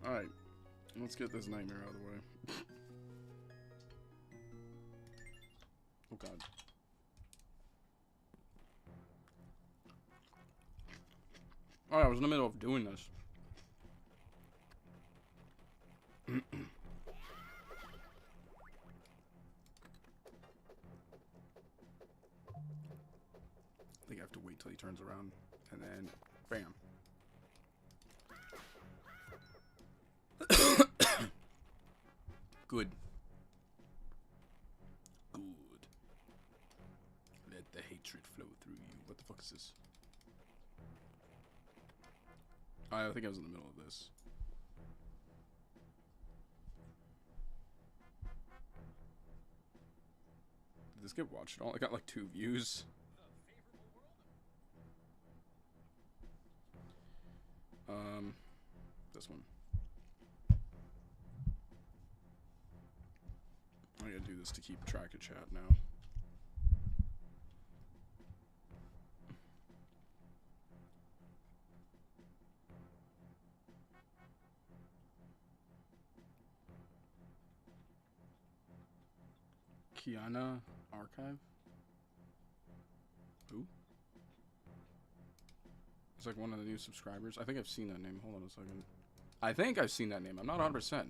Alright. Let's get this nightmare out of the way. Oh god. Alright, I was in the middle of doing this. I think I have to wait till he turns around. And then, bam. Good. Good. Let the hatred flow through you. What the fuck is this? I think I was in the middle of this. Did this get watched at all? I got like 2 views. This one. I gotta do this to keep track of chat now. Kiana Archive? Who? It's like one of the new subscribers. I think I've seen that name. Hold on a second. I think I've seen that name. I'm not 100%.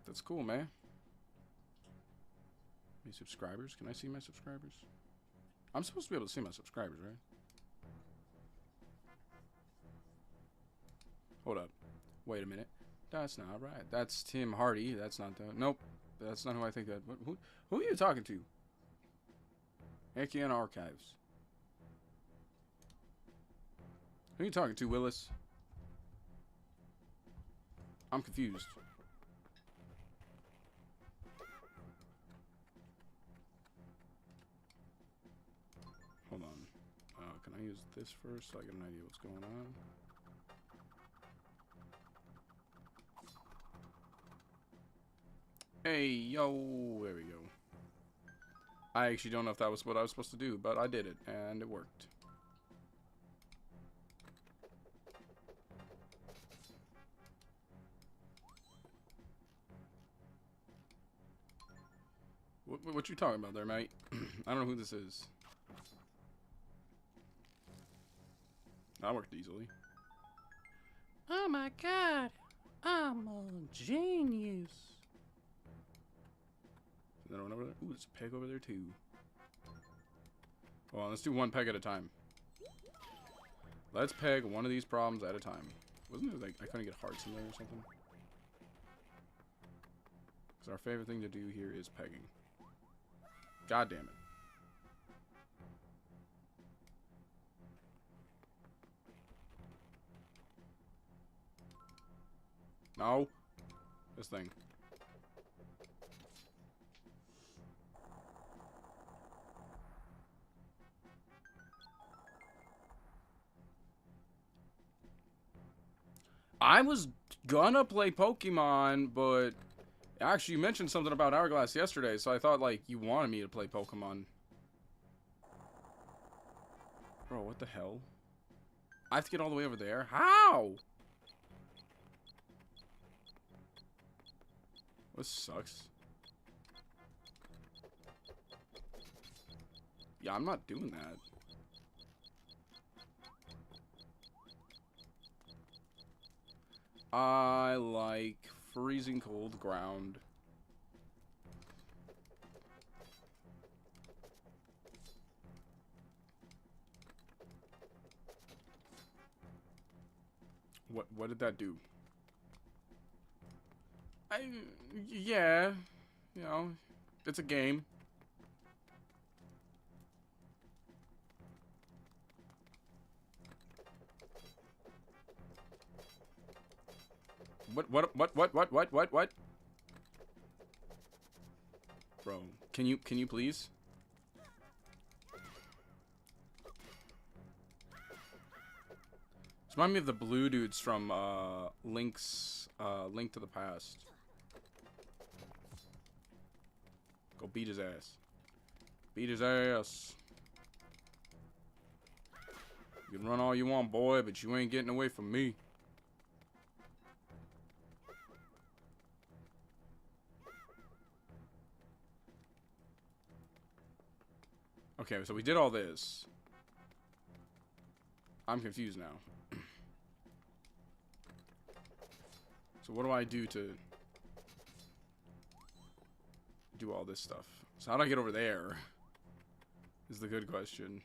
That's cool, man. Any subscribers? Can I see my subscribers? I'm supposed to be able to see my subscribers, right? Hold up. Wait a minute. That's not right. That's Tim Hardy. That's not the... Nope. That's not who I think that... Who are you talking to? Ekian Archives. Who are you talking to, Willis? I'm confused. Hold on. Can I use this first so I get an idea what's going on? Hey, yo. There we go. I actually don't know if that was what I was supposed to do, but I did it, and it worked. What you talking about there, mate? I don't know who this is. That worked easily. Oh my god, I'm a genius. Is there one over there? Ooh, there's a peg over there too. Well, let's do one peg at a time. Let's peg one of these problems at a time. Wasn't it like I couldn't get hearts in there or something? Because our favorite thing to do here is pegging. God damn it. No. This thing. I was gonna play Pokemon, but actually you mentioned something about Hourglass yesterday, so I thought like you wanted me to play Pokemon. Bro, what the hell? I have to get all the way over there? How? This sucks. Yeah, I'm not doing that. I like freezing cold ground. What did that do? Yeah, you know, it's a game. What? Bro, can you please? Remind me of the blue dudes from Link to the Past. Go beat his ass. Beat his ass. You can run all you want, boy, but you ain't getting away from me. Okay, so we did all this. I'm confused now. So what do I do to do all this stuff? So how do I get over there? Is the good question.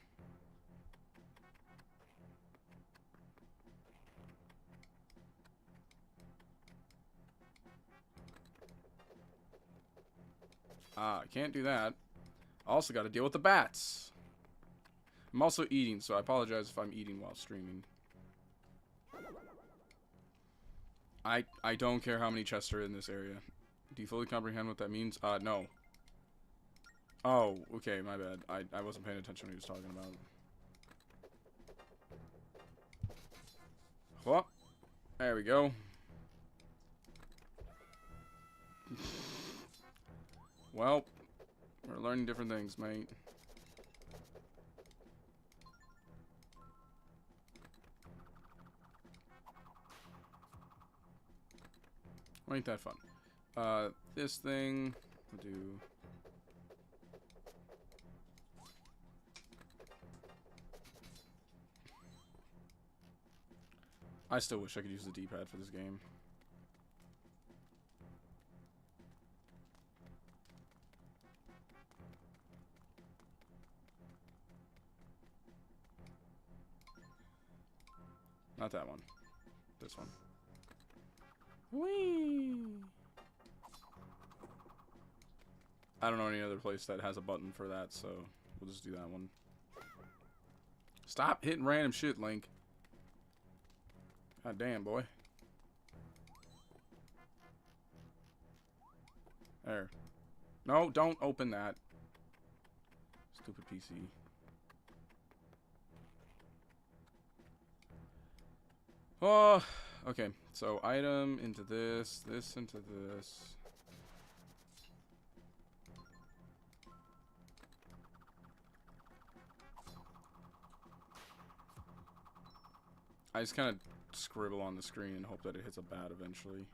I can't do that. Also got to deal with the bats. I'm also eating, so I apologize if I'm eating while streaming. I don't care how many chests are in this area. Do you fully comprehend what that means? No. Oh, okay, my bad. I wasn't paying attention when he was talking about. Well, there we go. Well, we're learning different things, mate. Ain't that fun? This thing we'll do. I still wish I could use the D-pad for this game. Not that one. This one. Whee! I don't know any other place that has a button for that, so we'll just do that one. Stop hitting random shit, Link. God damn, boy. There. No, don't open that. Stupid PC. Oh, okay. So item into this, this into this. I just kind of scribble on the screen and hope that it hits a bat eventually.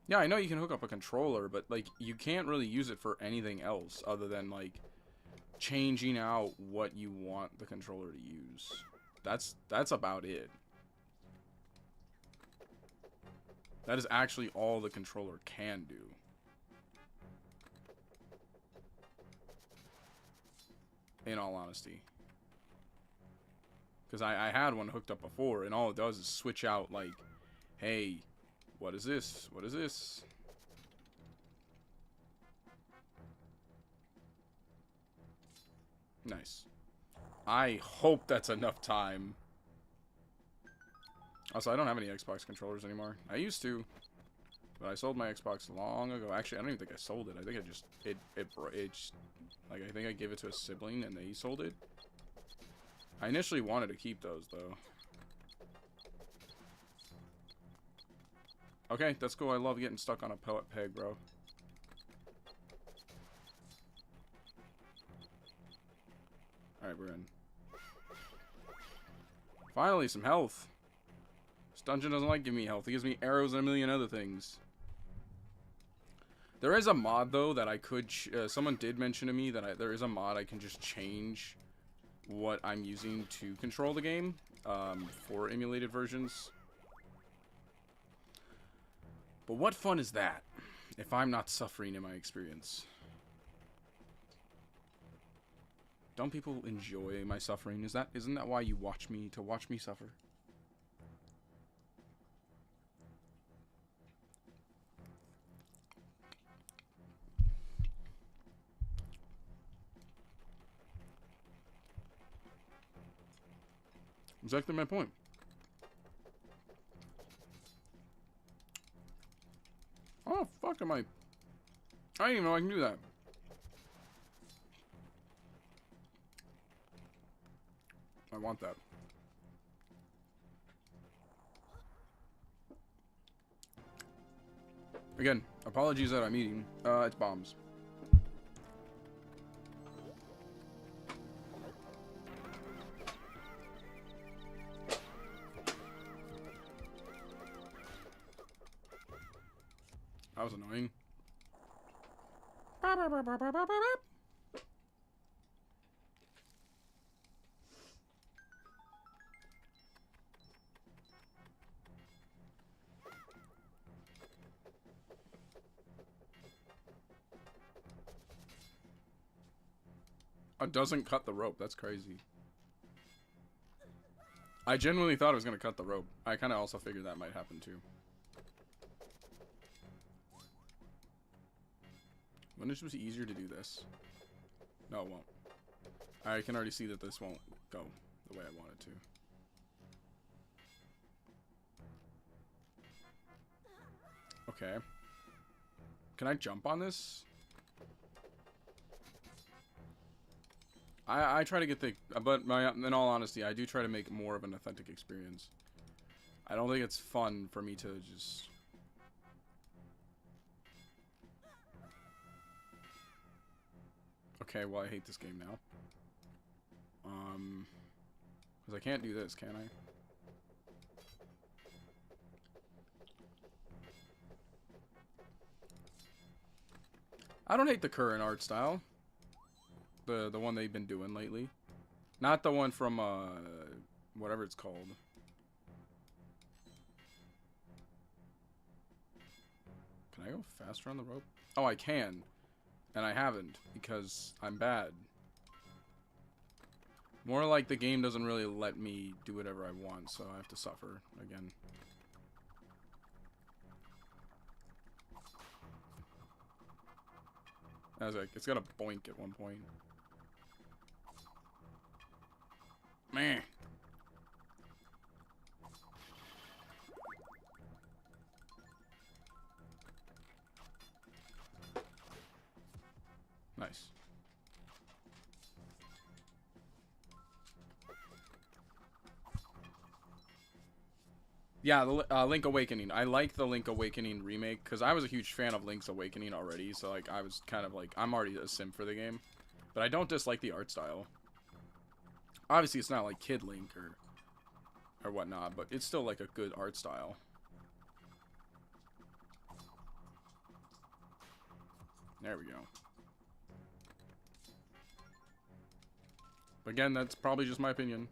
Yeah, I know you can hook up a controller, but like you can't really use it for anything else other than like changing out what you want the controller to use. That's about it. That is actually all the controller can do. In all honesty. Because I had one hooked up before, and all it does is switch out, like, hey, what is this? What is this? Nice. I hope that's enough time. Also, I don't have any Xbox controllers anymore. I used to. But I sold my Xbox long ago. Actually, I don't even think I sold it. I think I just... Like, I think I gave it to a sibling and they sold it. I initially wanted to keep those, though. Okay, that's cool. I love getting stuck on a pellet peg, bro. Alright, we're in. Finally, some health. This dungeon doesn't like giving me health. It gives me arrows and a million other things. There is a mod, though, that I could... someone did mention to me that there is a mod I can just change what I'm using to control the game for emulated versions. But what fun is that if I'm not suffering in my experience? Don't people enjoy my suffering? Isn't that why you watch me, to watch me suffer? Exactly my point. Oh, fuck am I didn't even know I can do that. I want that. Again, apologies that I'm eating. It's bombs. That was annoying. It doesn't cut the rope. That's crazy. I genuinely thought it was going to cut the rope. I kind of also figured that might happen too. Wouldn't it just be easier to do this? No, it won't. I can already see that this won't go the way I want it to. Okay. Can I jump on this? I try to get the... But in all honesty, I do try to make more of an authentic experience. I don't think it's fun for me to just... Okay, well, I hate this game now. Because I can't do this, can I? I don't hate the current art style. The one they've been doing lately. Not the one from, whatever it's called. Can I go faster on the rope? Oh, I can. And I haven't, because I'm bad. More like the game doesn't really let me do whatever I want, so I have to suffer again. I was like, it's got a boink at one point. Meh. Nice. Yeah, the Link Awakening. I like the Link Awakening remake because I was a huge fan of Link's Awakening already, so like I was kind of like I'm already a simp for the game, but I don't dislike the art style. Obviously, it's not like Kid Link or whatnot, but it's still like a good art style. There we go. Again, that's probably just my opinion.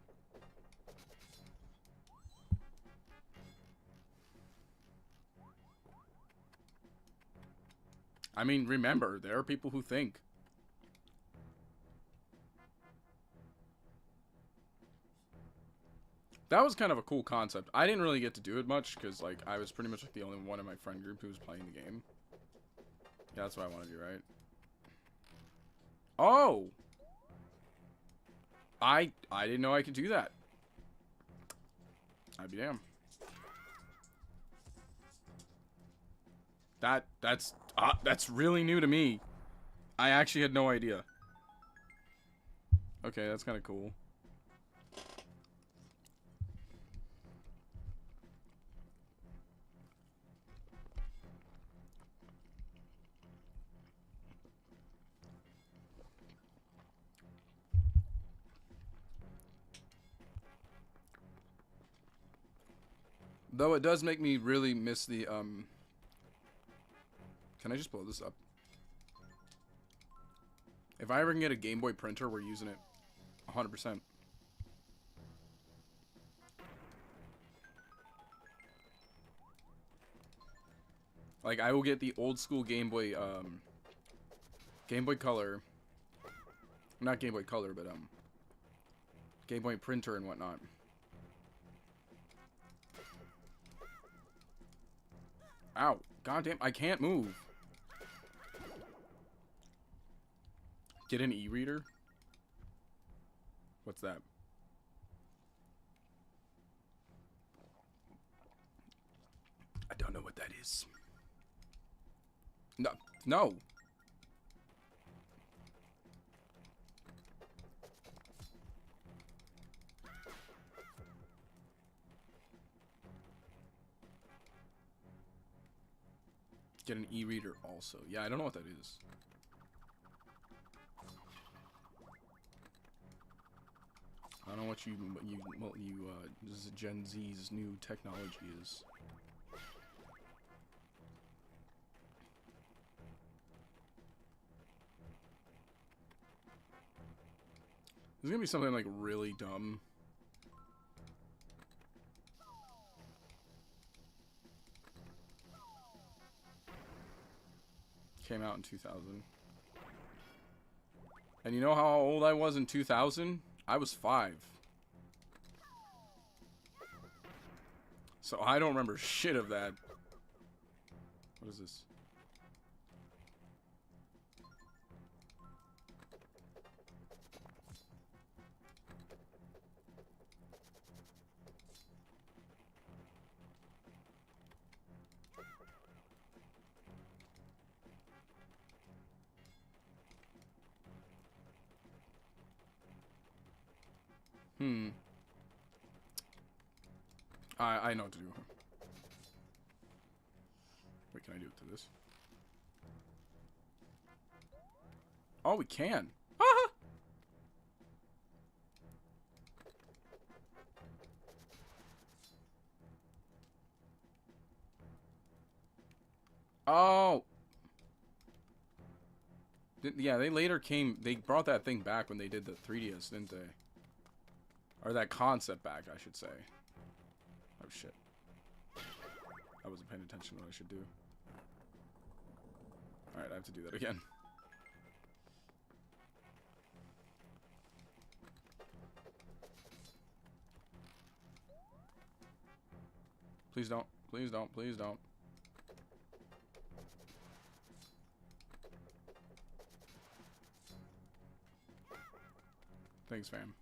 I mean, remember, there are people who think. That was kind of a cool concept. I didn't really get to do it much because, like, I was pretty much like the only one in my friend group who was playing the game. Yeah, that's what I want to do, right? Oh! I didn't know I could do that. I'd be damned. That's really new to me. I actually had no idea. Okay, that's kind of cool. Though it does make me really miss the, Can I just blow this up? If I ever can get a Game Boy printer, we're using it 100%. Like, I will get the old school Game Boy Color. Not Game Boy Color, but, Game Boy printer and whatnot. Ow. Goddamn, I can't move. Get an e-reader? What's that? I don't know what that is. No. No. Get an e-reader also. Yeah, I don't know what that is. I don't know what Gen Z's new technology is. There's gonna be something like really dumb. Came out in 2000. And you know how old I was in 2000? I was 5. So I don't remember shit of that. What is this? I know what to do. Wait, can I do it to this? Oh, we can. Ah! Oh. Yeah, they later came. They brought that thing back when they did the 3DS, didn't they? Or that concept back, I should say. Oh shit. I wasn't paying attention to what I should do. Alright, I have to do that again. Please don't. Please don't. Please don't. Thanks, fam.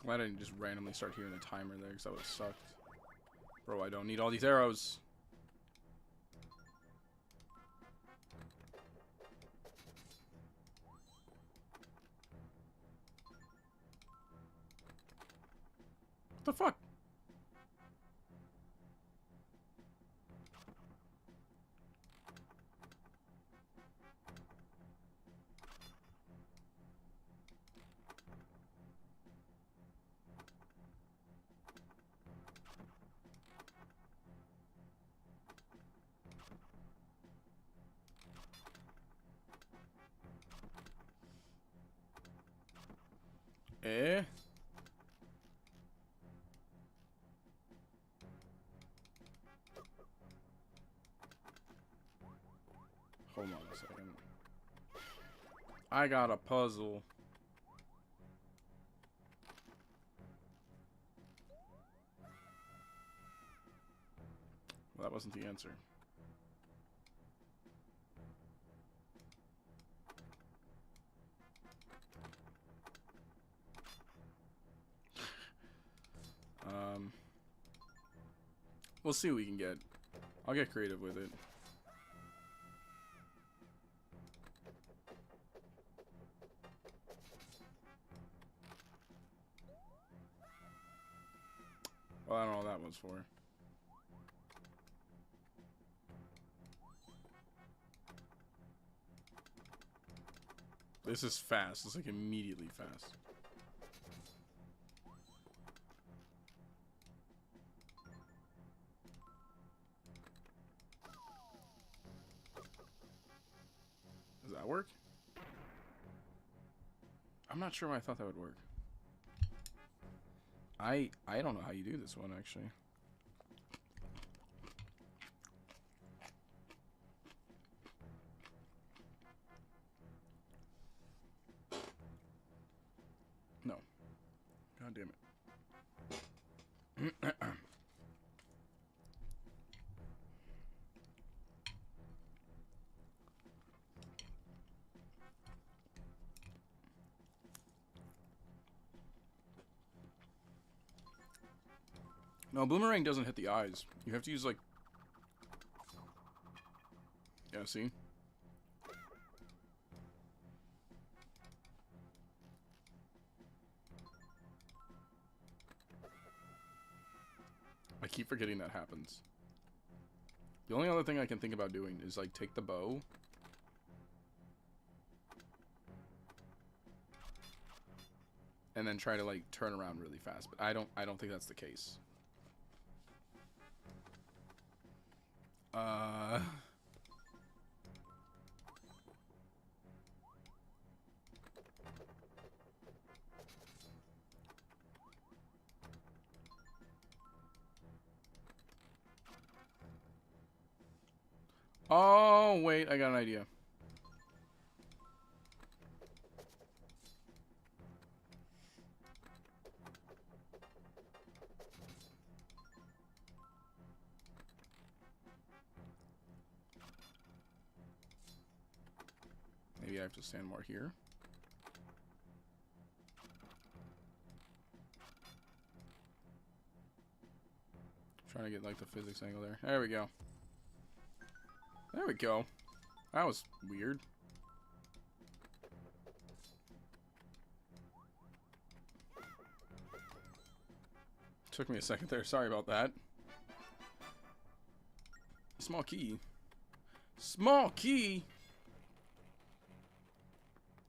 Glad I didn't just randomly start hearing the timer there, because that would have sucked. Bro, I don't need all these arrows. What the fuck? Eh? Hold on a second. I got a puzzle. Well, that wasn't the answer. We'll see what we can get. I'll get creative with it. Well, I don't know what that was for. This is fast. It's like immediately fast. Does that work? I'm not sure why I thought that would work. I don't know how you do this one, actually. No. God damn it. No, boomerang doesn't hit the eyes. You have to use, like... Yeah, see? keep forgetting that happens. The only other thing I can think about doing is, like, take the bow. And then try to, like, turn around really fast. But I don't think that's the case. Oh, wait, I got an idea. Maybe I have to stand more here. Trying to get, like, the physics angle there. There we go. There we go. That was weird. Took me a second there. Sorry about that. Small key. Small key?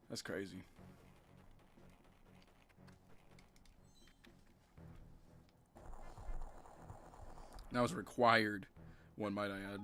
That's crazy. That was required, one might I add.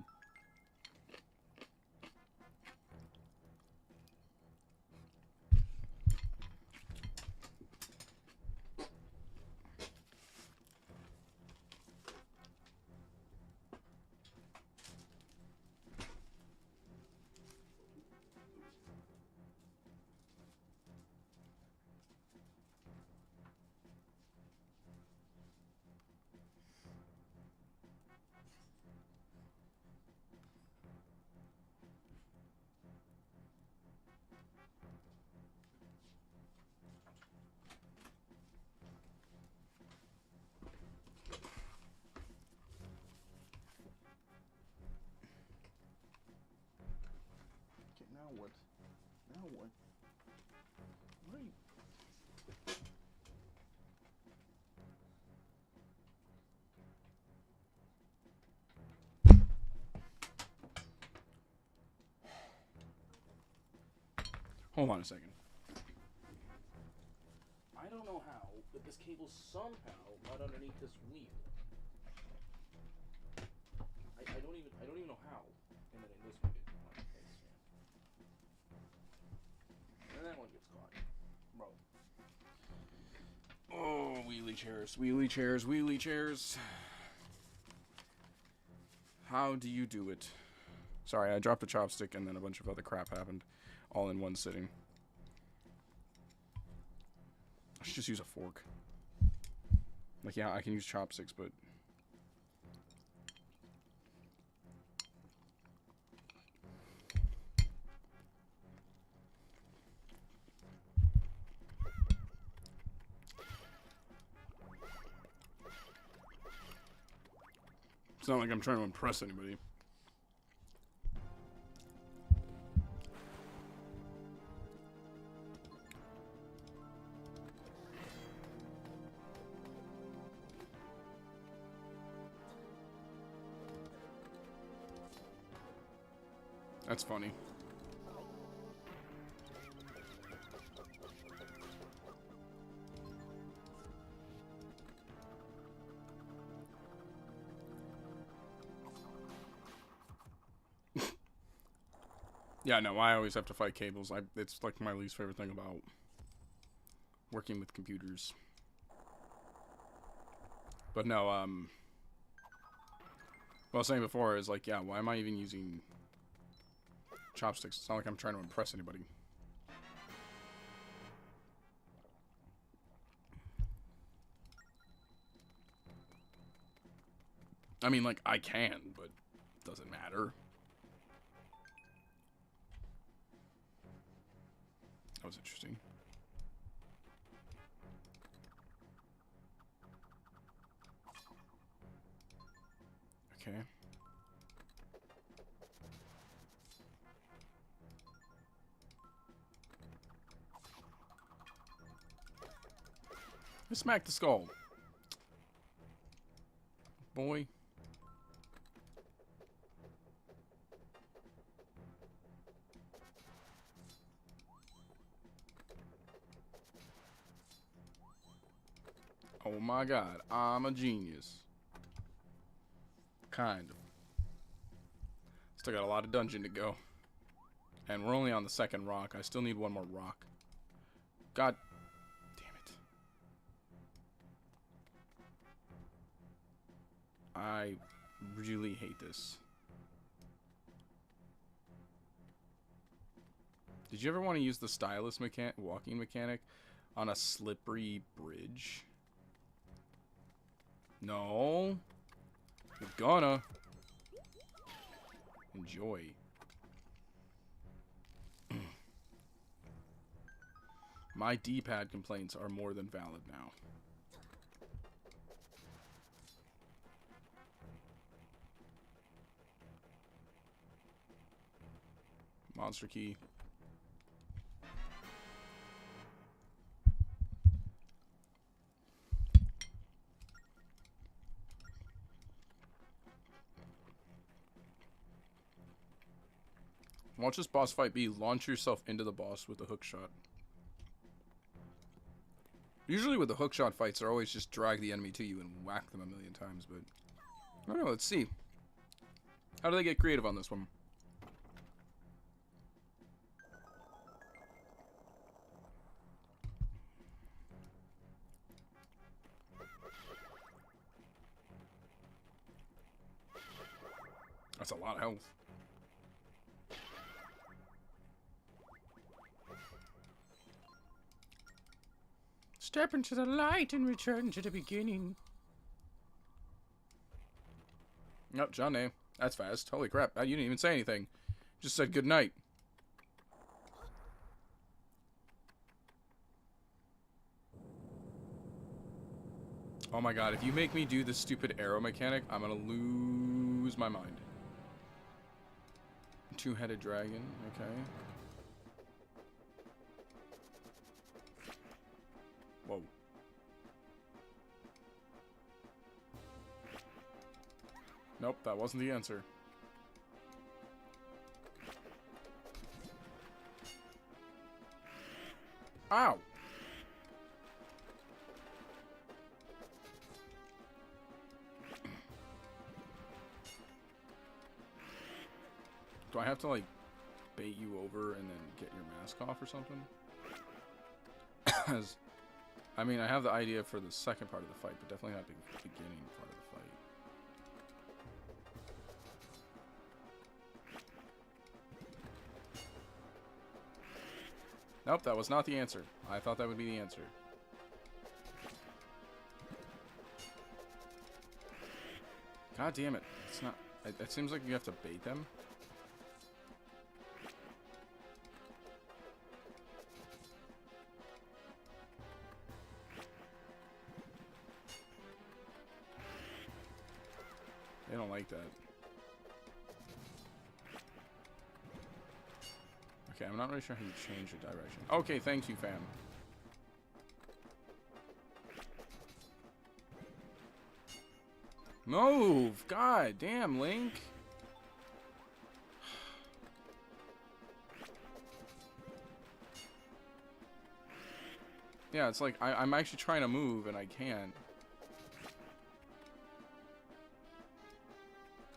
Now what? Now what? What are you... Hold on a second. I don't know how, but this cable somehow got underneath this wheel. I don't even know how. And then this one gets caught. And that one gets caught. Bro. Oh, wheelie chairs, wheelie chairs, wheelie chairs. How do you do it? Sorry, I dropped a chopstick and then a bunch of other crap happened. All in one sitting. I should just use a fork. Like, yeah, I can use chopsticks, but... It's not like I'm trying to impress anybody. That's funny. Yeah, no, I always have to fight cables. It's like my least favorite thing about working with computers. But no, what I was saying before is like, yeah, why am I even using chopsticks? It's not like I'm trying to impress anybody. I mean, like, I can, but it doesn't matter. That was interesting. Okay. Let's smack the skull. boy. Oh my god, I'm a genius. Kind of. Still got a lot of dungeon to go. And we're only on the second rock. I still need one more rock. God damn it. I really hate this. Did you ever want to use the stylus walking mechanic on a slippery bridge? No. You're gonna. Enjoy. My D-pad complaints are more than valid now. Monster key. Watch this boss fight be launch yourself into the boss with a hook shot. Usually with the hook shot fights, they're always just drag the enemy to you and whack them a million times, but I don't know, let's see. How do they get creative on this one? That's a lot of health. Step into the light and return to the beginning. Nope, Johnny. That's fast. Holy crap. You didn't even say anything. Just said good night. Oh my god, if you make me do this stupid arrow mechanic, I'm gonna lose my mind. Two-headed dragon, okay. Whoa. Nope, that wasn't the answer. Ow! Do I have to, like, bait you over and then get your mask off or something? I mean, I have the idea for the second part of the fight, but definitely not the beginning part of the fight. Nope, that was not the answer. I thought that would be the answer. God damn it. It's not... It seems like you have to bait them. They don't like that. Okay, I'm not really sure how you change your direction. Okay, thank you, fam. Move! God damn, Link! Yeah, it's like, I'm actually trying to move and I can't.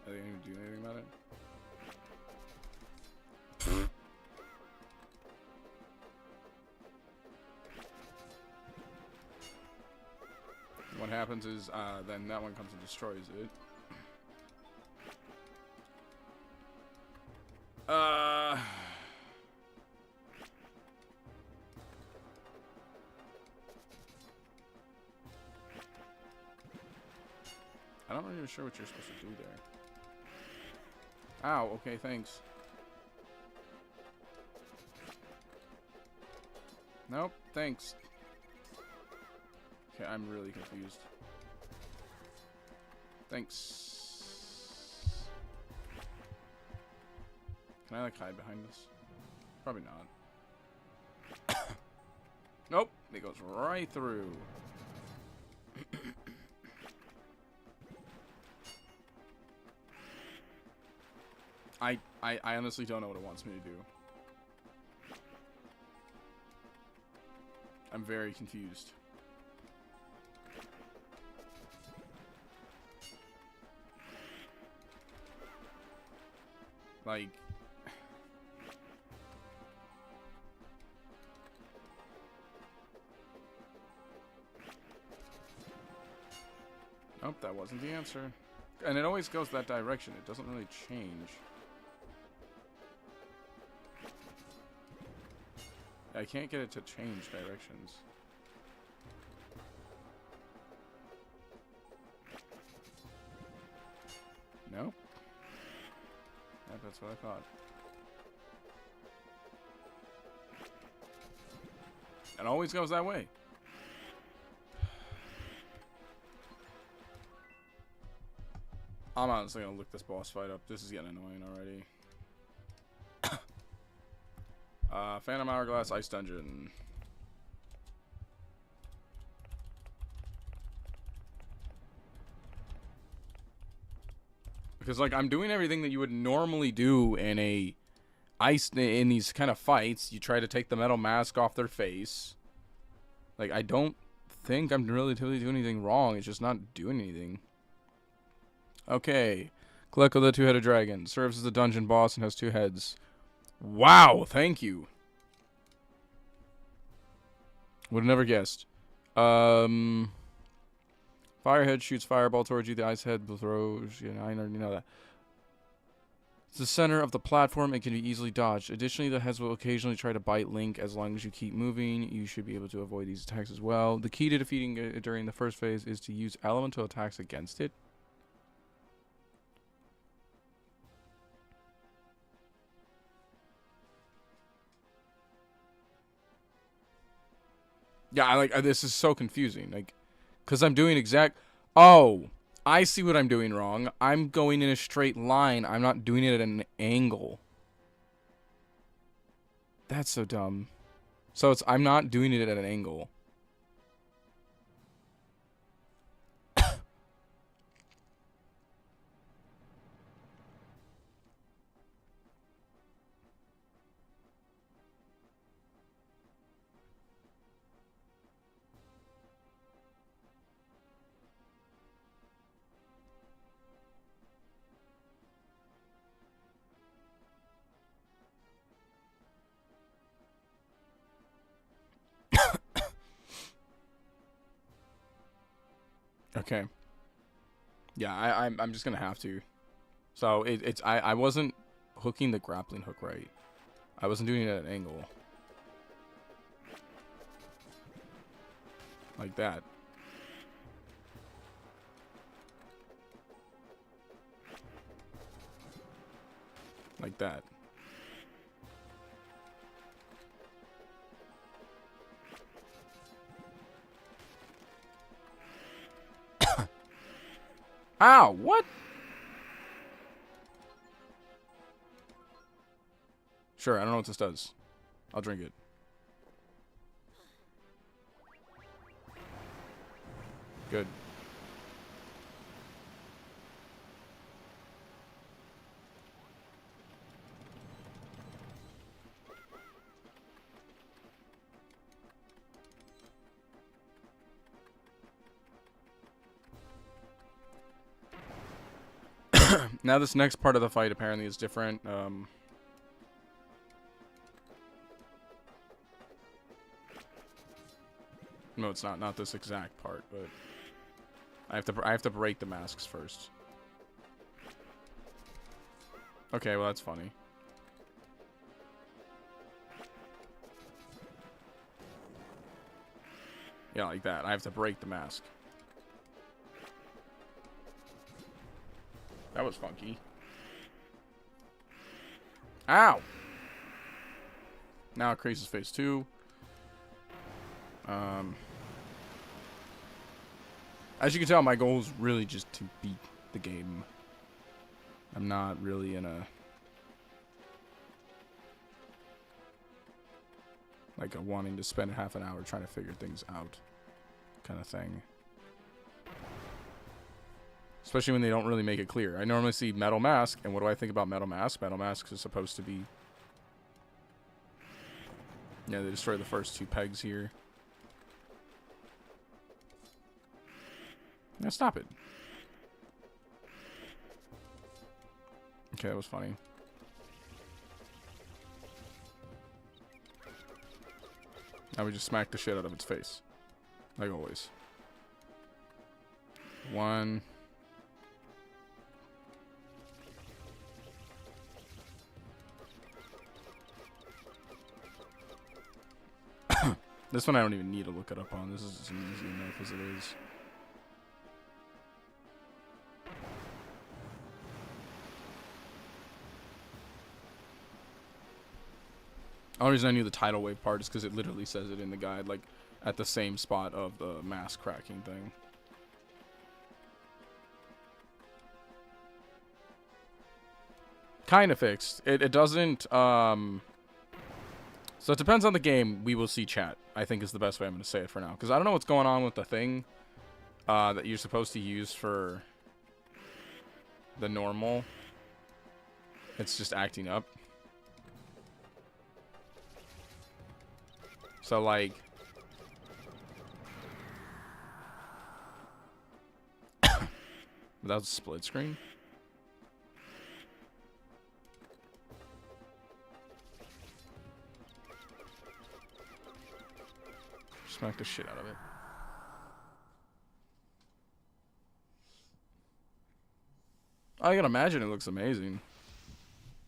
Are they gonna do anything about it? What happens is, then that one comes and destroys it. I'm not really sure what you're supposed to do there. Ow, okay, thanks. Nope, thanks. Okay, I'm really confused. Thanks. Can I, like, hide behind this? Probably not. Nope, it goes right through. I honestly don't know what it wants me to do. I'm very confused. Like... Nope, that wasn't the answer. And it always goes that direction. It doesn't really change. I can't get it to change directions. No? Yeah, that's what I thought. It always goes that way. I'm honestly gonna look this boss fight up. This is getting annoying already. Phantom Hourglass Ice Dungeon. Because, like, I'm doing everything that you would normally do in in these kind of fights. You try to take the metal mask off their face. Like, I don't think I'm really doing anything wrong. It's just not doing anything. Okay. Clec of the Two-Headed Dragon. Serves as a dungeon boss and has 2 heads. Wow, thank you. Would have never guessed. Firehead shoots fireball towards you. The ice head throws... You know, I already know that. It's the center of the platform. It can be easily dodged. Additionally, the heads will occasionally try to bite Link. As long as you keep moving, you should be able to avoid these attacks as well. The key to defeating it during the first phase is to use elemental attacks against it. Yeah, this is so confusing. Like, because I'm doing Oh, I see what I'm doing wrong. I'm going in a straight line. I'm not doing it at an angle. That's so dumb. So I'm not doing it at an angle. Okay. Yeah, I'm just gonna have to. So I wasn't hooking the grappling hook right. I wasn't doing it at an angle. Like that. Like that. Ow, what? Sure, I don't know what this does. I'll drink it. Good. Now this next part of the fight apparently is different. No, it's not. Not this exact part, but I have to break the masks first. Okay, well that's funny. Yeah, like that. I have to break the mask. That was funky. Ow! Now it creases phase 2. As you can tell, my goal is really just to beat the game. I'm not really in a... like a wanting to spend half an hour trying to figure things out kind of thing. Especially when they don't really make it clear. I normally see Metal Mask, and what do I think about Metal Mask? Metal Mask is supposed to be... Yeah, they destroy the first 2 pegs here. Now stop it. Okay, that was funny. Now we just smack the shit out of its face. Like always. 1. This one I don't even need to look it up on. This is easy enough as it is. The only reason I knew the tidal wave part is because it literally says it in the guide, like at the same spot of the mask cracking thing. Kind of fixed. It doesn't, so it depends on the game. We will see chat, I think is the best way I'm going to say it for now. Because I don't know what's going on with the thing that you're supposed to use for the normal. It's just acting up. So, like... Without split screen? Smack the shit out of it. I can imagine it looks amazing.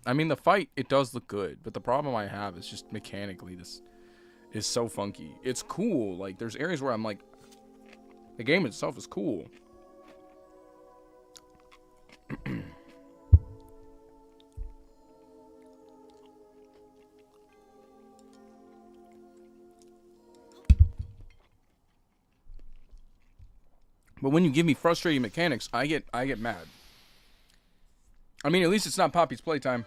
I mean, the fight, it does look good. But the problem I have is just mechanically, this is so funky. It's cool. Like, there's areas where I'm like, the game itself is cool. But when you give me frustrating mechanics, I get mad. I mean, at least it's not Poppy's playtime.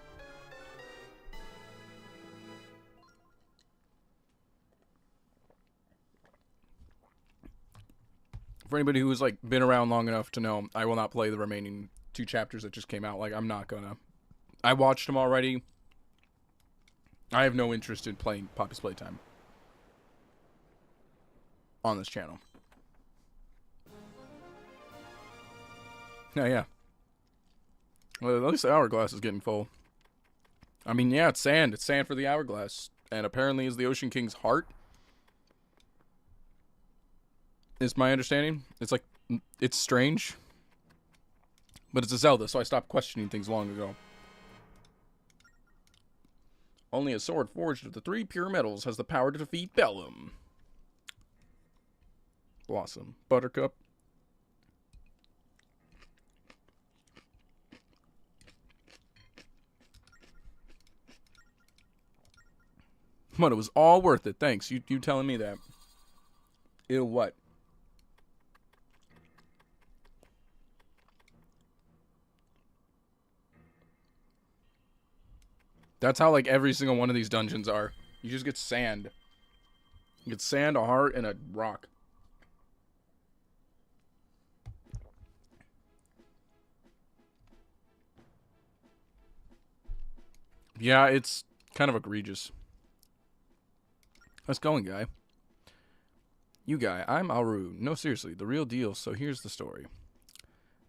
For anybody who's like been around long enough to know, I will not play the remaining 2 chapters that just came out. Like, I'm not gonna. I watched them already. I have no interest in playing Poppy's Playtime on this channel. Yeah. Well, at least the hourglass is getting full. I mean, yeah, it's sand. It's sand for the hourglass. And apparently is the Ocean King's heart. Is my understanding. It's like, it's strange. But it's a Zelda, so I stopped questioning things long ago. Only a sword forged of the 3 pure metals has the power to defeat Bellum. Blossom. Buttercup. But it was all worth it. Thanks. You telling me that. Ew, what? That's how, like, every single one of these dungeons are. You just get sand. You get sand, a heart, and a rock. Yeah, it's kind of egregious. How's it going, guy? You guy, I'm Aru. No, seriously, the real deal, so here's the story.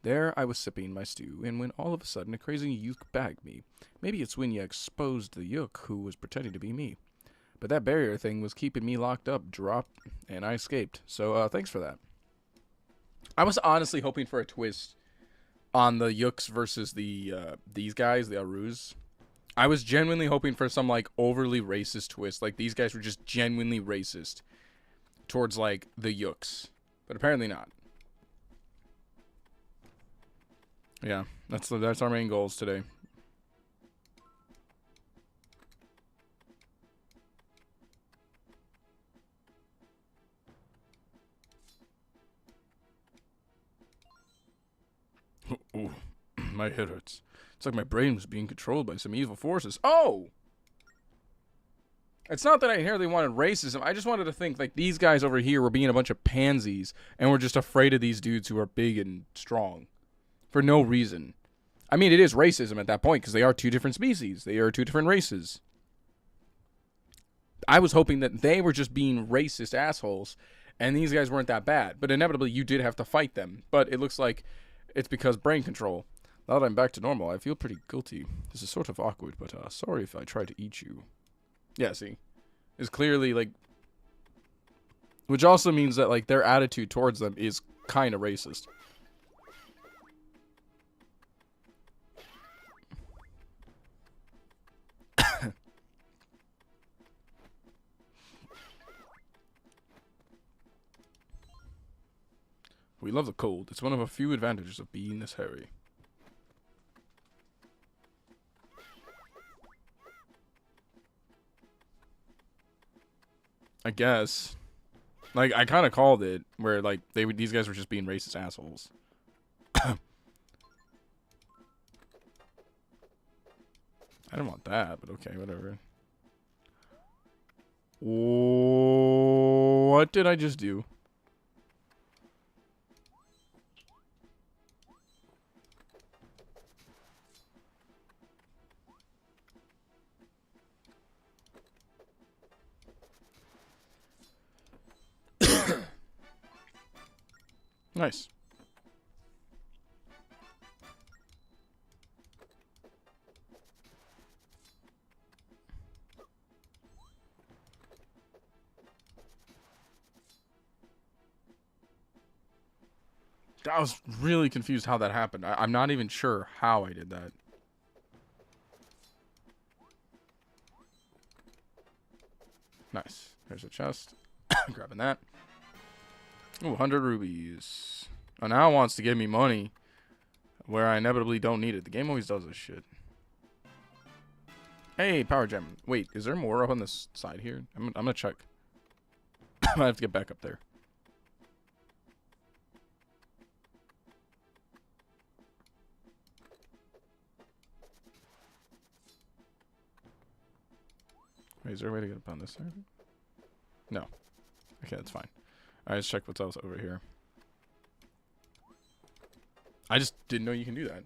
There I was sipping my stew, and when all of a sudden a crazy yook bagged me. Maybe it's when you exposed the yook who was pretending to be me. But that barrier thing was keeping me locked up, and I escaped. So, thanks for that. I was honestly hoping for a twist on the yooks versus the, these guys, the Arus. I was genuinely hoping for some, like, overly racist twist. Like, these guys were just genuinely racist towards, like, the yooks. But apparently not. Yeah, that's our main goals today. Ooh, my head hurts. It's like my brain was being controlled by some evil forces. Oh! It's not that I inherently wanted racism. I just wanted to think, like, these guys over here were being a bunch of pansies, and we're just afraid of these dudes who are big and strong. for no reason. I mean, it is racism at that point because they are two different species. They are two different races. I was hoping that they were just being racist assholes and these guys weren't that bad. But inevitably, you did have to fight them. But it looks like it's because brain control. Now that I'm back to normal, I feel pretty guilty. This is sort of awkward, but sorry if I try to eat you. Yeah, see? It's clearly, like... Which also means that, like, their attitude towards them is kind of racist. We love the cold. It's one of a few advantages of being this hairy. I guess. Like, I kind of called it, where, like, these guys were just being racist assholes. I didn't want that, but okay, whatever. What did I just do? Nice. I was really confused how that happened. I'm not even sure how I did that. Nice. There's a chest. Grabbing that. Ooh, 100 rubies. Oh, now it wants to give me money where I inevitably don't need it. The game always does this shit. Hey, power gem. Wait, is there more up on this side here? I'm gonna check. I might have to get back up there. Wait, is there a way to get up on this side? No. Okay, that's fine. Alright, let's check what's else over here. I just didn't know you can do that.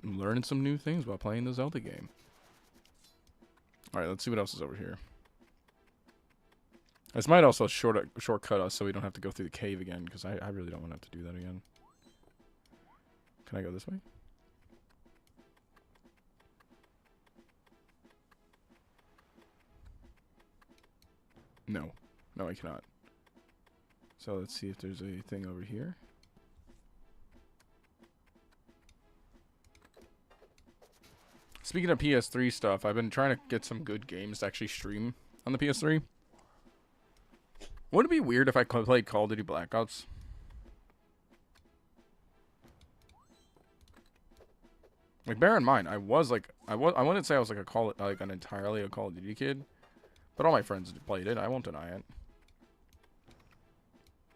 Learning some new things while playing the Zelda game. Alright, let's see what else is over here. This might also shortcut us so we don't have to go through the cave again, because I really don't want to have to do that again. Can I go this way? No. No, I cannot. So let's see if there's a thing over here. Speaking of PS3 stuff, I've been trying to get some good games to actually stream on the PS3. Wouldn't it be weird if I played Call of Duty Black Ops? Like, bear in mind, I wouldn't say I was like an entirely a Call of Duty kid, but all my friends played it. I won't deny it.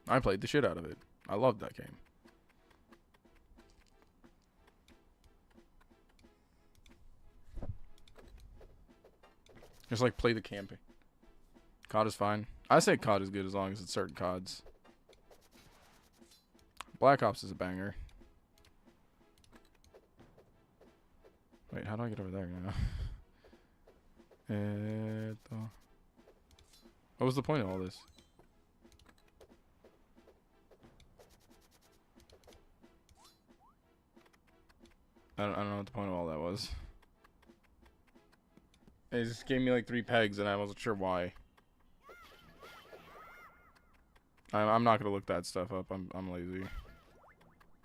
I played the shit out of it. I loved that game. Just like play the campaign. COD is fine. I say COD is good as long as it's certain CODs. Black Ops is a banger. Wait, how do I get over there now? What was the point of all this? I don't know what the point of all that was. It just gave me like 3 pegs and I wasn't sure why. I'm not gonna look that stuff up. I'm lazy.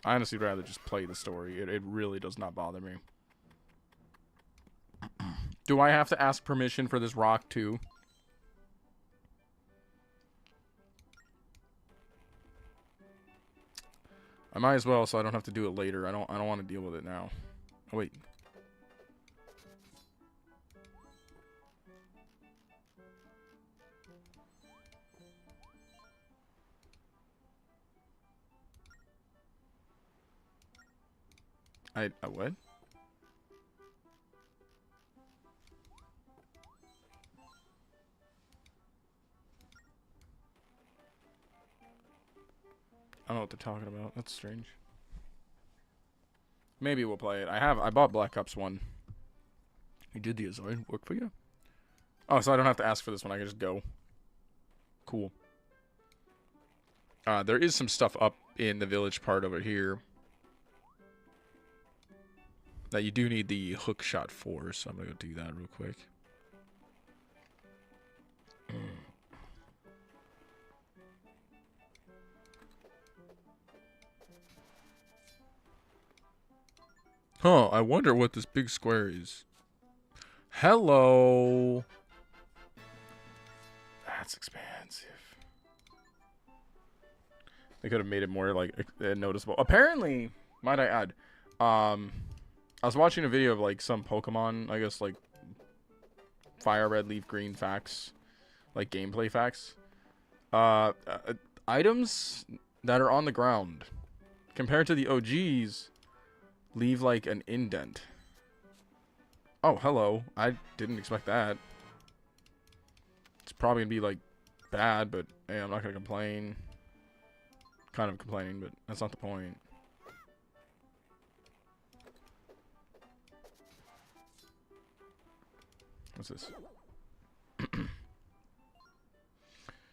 I honestly would rather just play the story. It really does not bother me. Do I have to ask permission for this rock too? I might as well, so I don't have to do it later. I don't want to deal with it now. Oh wait. I what? they're talking about. That's strange. Maybe we'll play it. I bought Black Ops 1. You did the Azoid work for you? Oh, so I don't have to ask for this one. I can just go. Cool. There is some stuff up in the village part over here that you do need the hook shot for, so I'm gonna go do that real quick. Huh, I wonder what this big square is. Hello. That's expensive. They could have made it more, like, noticeable. Apparently, might I add, I was watching a video of, like, some Pokemon, I guess, like, Fire Red, Leaf Green facts. Like, gameplay facts. Items that are on the ground, compared to the OGs, leave, like, an indent. Oh, hello. I didn't expect that. It's probably gonna be, like, bad, but, hey, I'm not gonna complain. Kind of complaining, but that's not the point. What's this?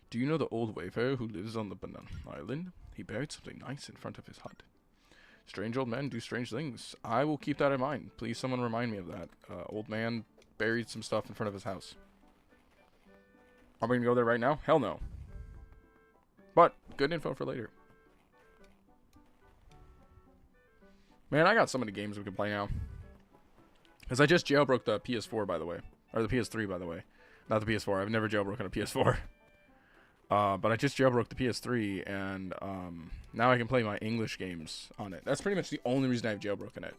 Do you know the old wayfarer who lives on the banana island? He buried something nice in front of his hut. Strange old men do strange things. I will keep that in mind. Please, someone remind me of that. Old man buried some stuff in front of his house. Are we gonna go there right now? Hell no. But, good info for later. Man, I got so many games we can play now. Because I just jailbroke the PS4, by the way. Or the PS3, by the way. Not the PS4. I've never jailbroken a PS4. But I just jailbroke the PS3, and now I can play my English games on it. That's pretty much the only reason I've jailbroken it.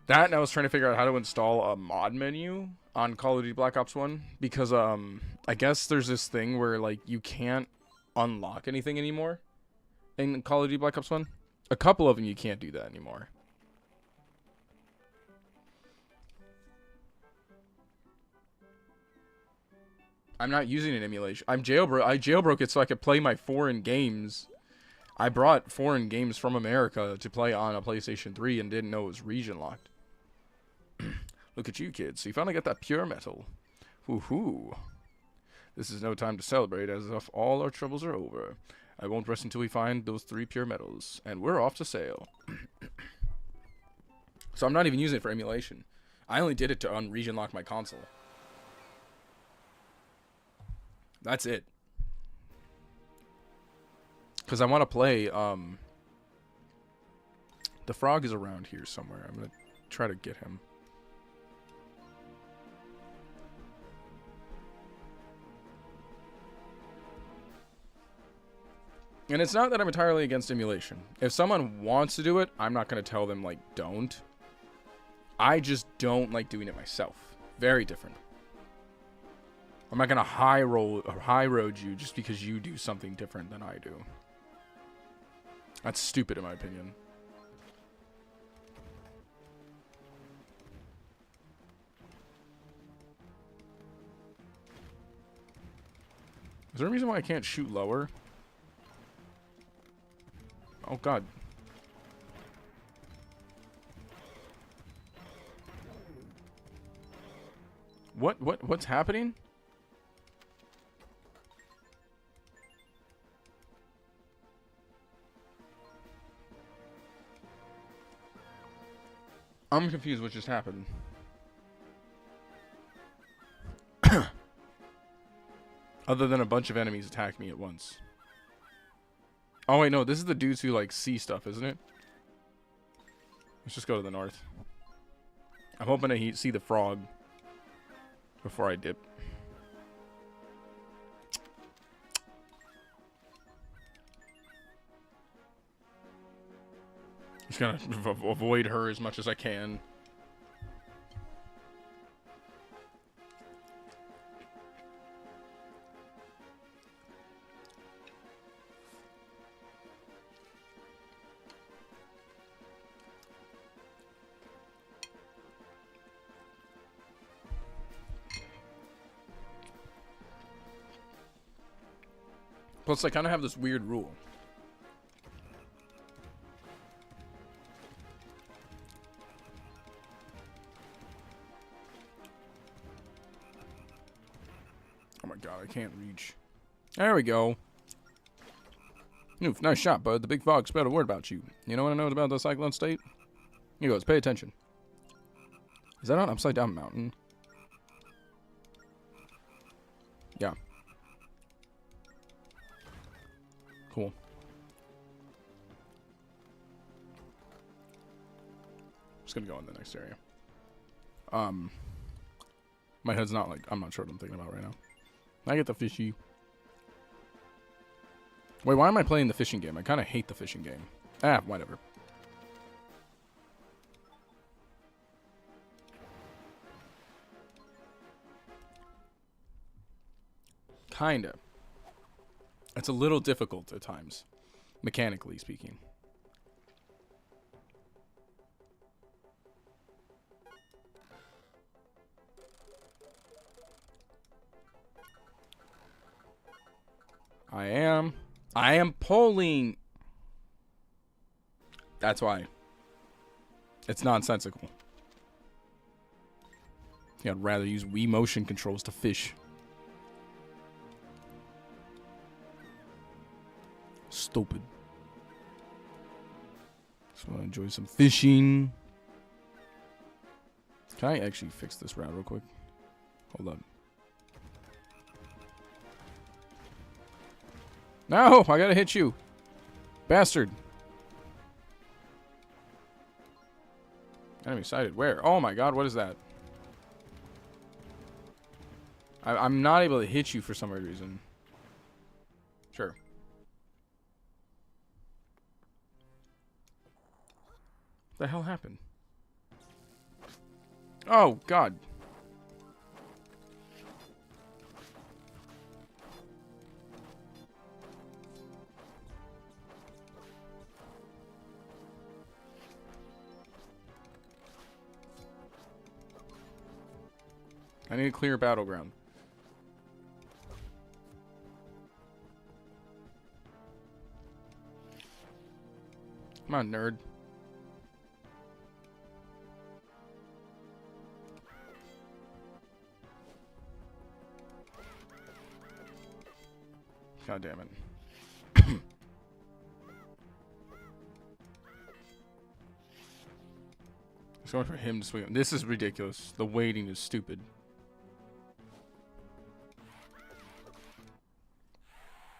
That, and I was trying to figure out how to install a mod menu on Call of Duty Black Ops 1. Because, I guess there's this thing where, like, you can't unlock anything anymore in Call of Duty Black Ops 1. A couple of them you can't do that anymore. I'm not using an emulation. I jailbroke it so I could play my foreign games. I brought foreign games from America to play on a PlayStation 3 and didn't know it was region locked. Look at you kids. So you finally got that pure metal. Woohoo. This is no time to celebrate as if all our troubles are over. I won't rest until we find those 3 pure metals. And we're off to sail. So I'm not even using it for emulation. I only did it to unregion lock my console. That's it. Because I want to play, the frog is around here somewhere. I'm going to try to get him. And it's not that I'm entirely against emulation. If someone wants to do it, I'm not going to tell them, like, don't. I just don't like doing it myself. Very different. I'm not going to high road you just because you do something different than I do. That's stupid in my opinion. Is there a reason why I can't shoot lower? Oh god. What's happening? I'm confused what just happened. Other than a bunch of enemies attack me at once. Oh wait, no, this is the dudes who like see stuff, isn't it? Let's just go to the north. I'm hoping to see the frog before I dip. Just gonna avoid her as much as I can. Plus, I kind of have this weird rule. god, I can't reach. There we go. Oof, nice shot, bud. The big fog spread a word about you. You know what I know about the cyclone state? He goes, pay attention. Is that on Upside Down Mountain? Yeah. Cool. Just gonna go in the next area. My head's not like, I'm not sure what I'm thinking about right now. I get the fishy. Wait, why am I playing the fishing game? I kind of hate the fishing game. Ah, whatever. Kinda. It's a little difficult at times, mechanically speaking. I am pulling. That's why. It's nonsensical. Yeah, I'd rather use Wii motion controls to fish. Stupid. Just want to enjoy some fishing. Can I actually fix this route real quick? Hold on. No, I gotta hit you. Bastard. Enemy sighted. Where? Oh my god, what is that? I'm not able to hit you for some weird reason. Sure. What the hell happened? Oh, god. I need a clear battleground. Come on, nerd. God damn it. It's going for him to swing. This is ridiculous. The waiting is stupid.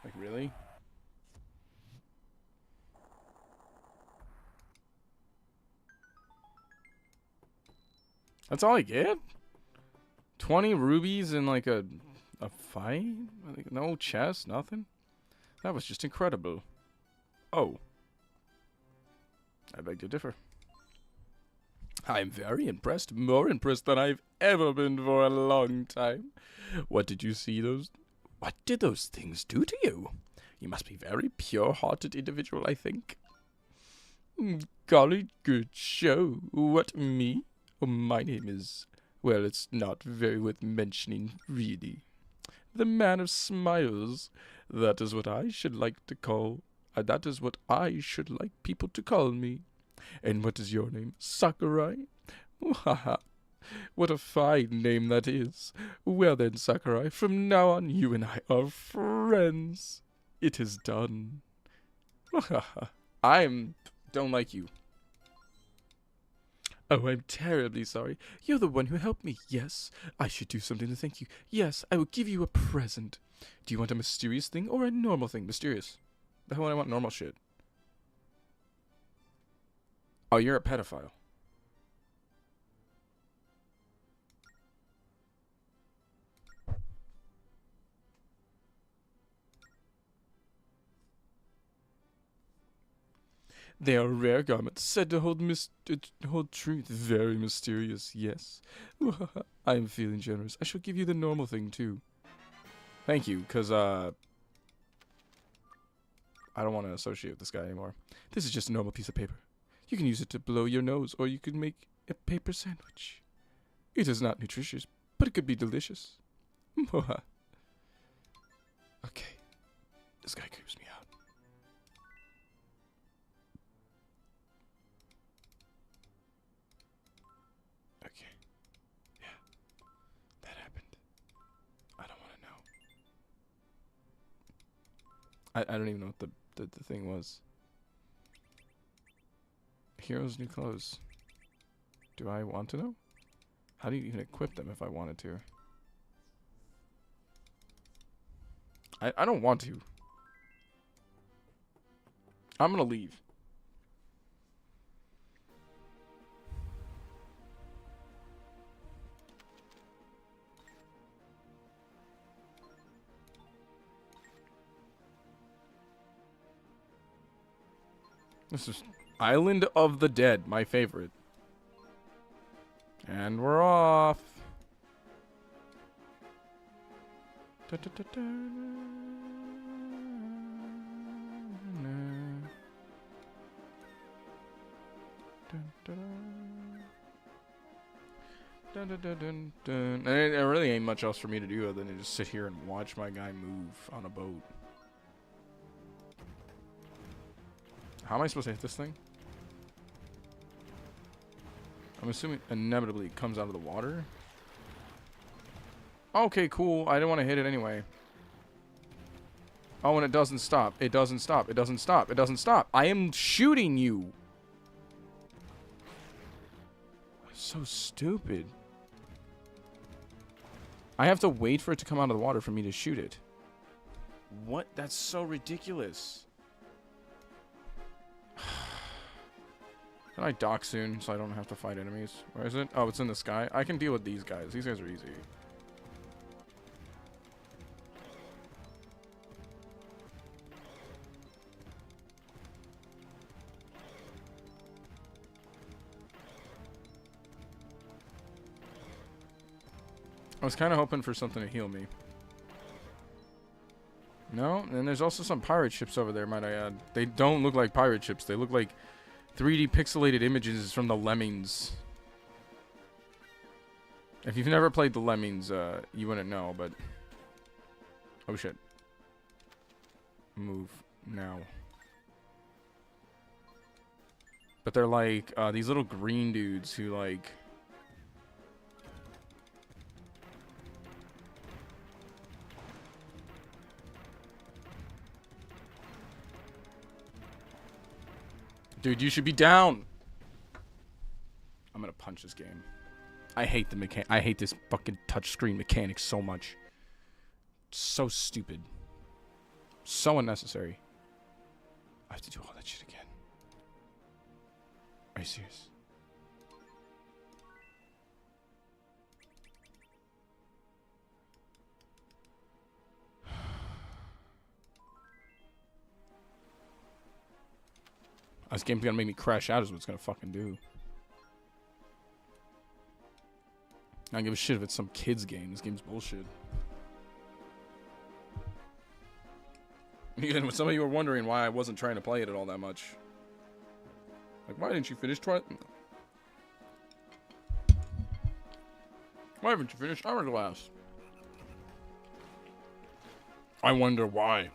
Like, really? That's all I get? 20 rubies in like a fight? Like, no chest, nothing? That was just incredible. Oh. I beg to differ. I'm very impressed. More impressed than I've ever been for a long time. What did those things do to you? You must be a very pure-hearted individual, I think. Golly good show. What, me? Oh, my name is... Well, it's not very worth mentioning, really. The Man of Smiles. That is what I should like to call... that is what I should like people to call me. And what is your name? Sakurai? Haha. What a fine name that is. Well then, Sakurai, from now on you and I are friends. It is done. Don't like you. Oh, I'm terribly sorry. You're the one who helped me. Yes, I should do something to thank you. Yes, I will give you a present. Do you want a mysterious thing or a normal thing? Mysterious. The hell do I want normal shit? Oh, you're a pedophile. They are rare garments, said to hold truth. Very mysterious, yes. I am feeling generous. I shall give you the normal thing, too. Thank you, because, I don't want to associate with this guy anymore. This is just a normal piece of paper. You can use it to blow your nose, or you can make a paper sandwich. It is not nutritious, but it could be delicious. Okay. This guy creeps me out. Okay. Yeah. That happened. I don't want to know. I don't even know what the thing was. Heroes new clothes. Do I want to know? How do you even equip them if I wanted to? I don't want to. I'm gonna leave. This is Island of the Dead, my favorite. And we're off. Da, da, da, da, dun, dun, dun, dun, dun. And there really ain't much else for me to do other than just sit here and watch my guy move on a boat. How am I supposed to hit this thing? I'm assuming inevitably it comes out of the water. Okay, cool. I didn't want to hit it anyway. Oh, and it doesn't stop. It doesn't stop. It doesn't stop. It doesn't stop. I am shooting you. So stupid. I have to wait for it to come out of the water for me to shoot it. What? That's so ridiculous. Can I dock soon so I don't have to fight enemies? Where is it? Oh, it's in the sky. I can deal with these guys. These guys are easy. I was kind of hoping for something to heal me. No? And there's also some pirate ships over there, might I add. They don't look like pirate ships. They look like 3D pixelated images from the Lemmings. If you've never played the Lemmings, you wouldn't know, but... Oh, shit. Move now. But they're like, these little green dudes who, like... Dude, you should be down. I'm gonna punch this game. I hate the I hate this fucking touchscreen mechanic so much. So stupid. So unnecessary. I have to do all that shit again. Are you serious? This game's gonna make me crash out is what it's gonna fucking do. I don't give a shit if it's some kid's game. This game's bullshit. Again, when some of you were wondering why I wasn't trying to play it at all that much. Like, why didn't you finish Why haven't you finished Hourglass? I wonder why.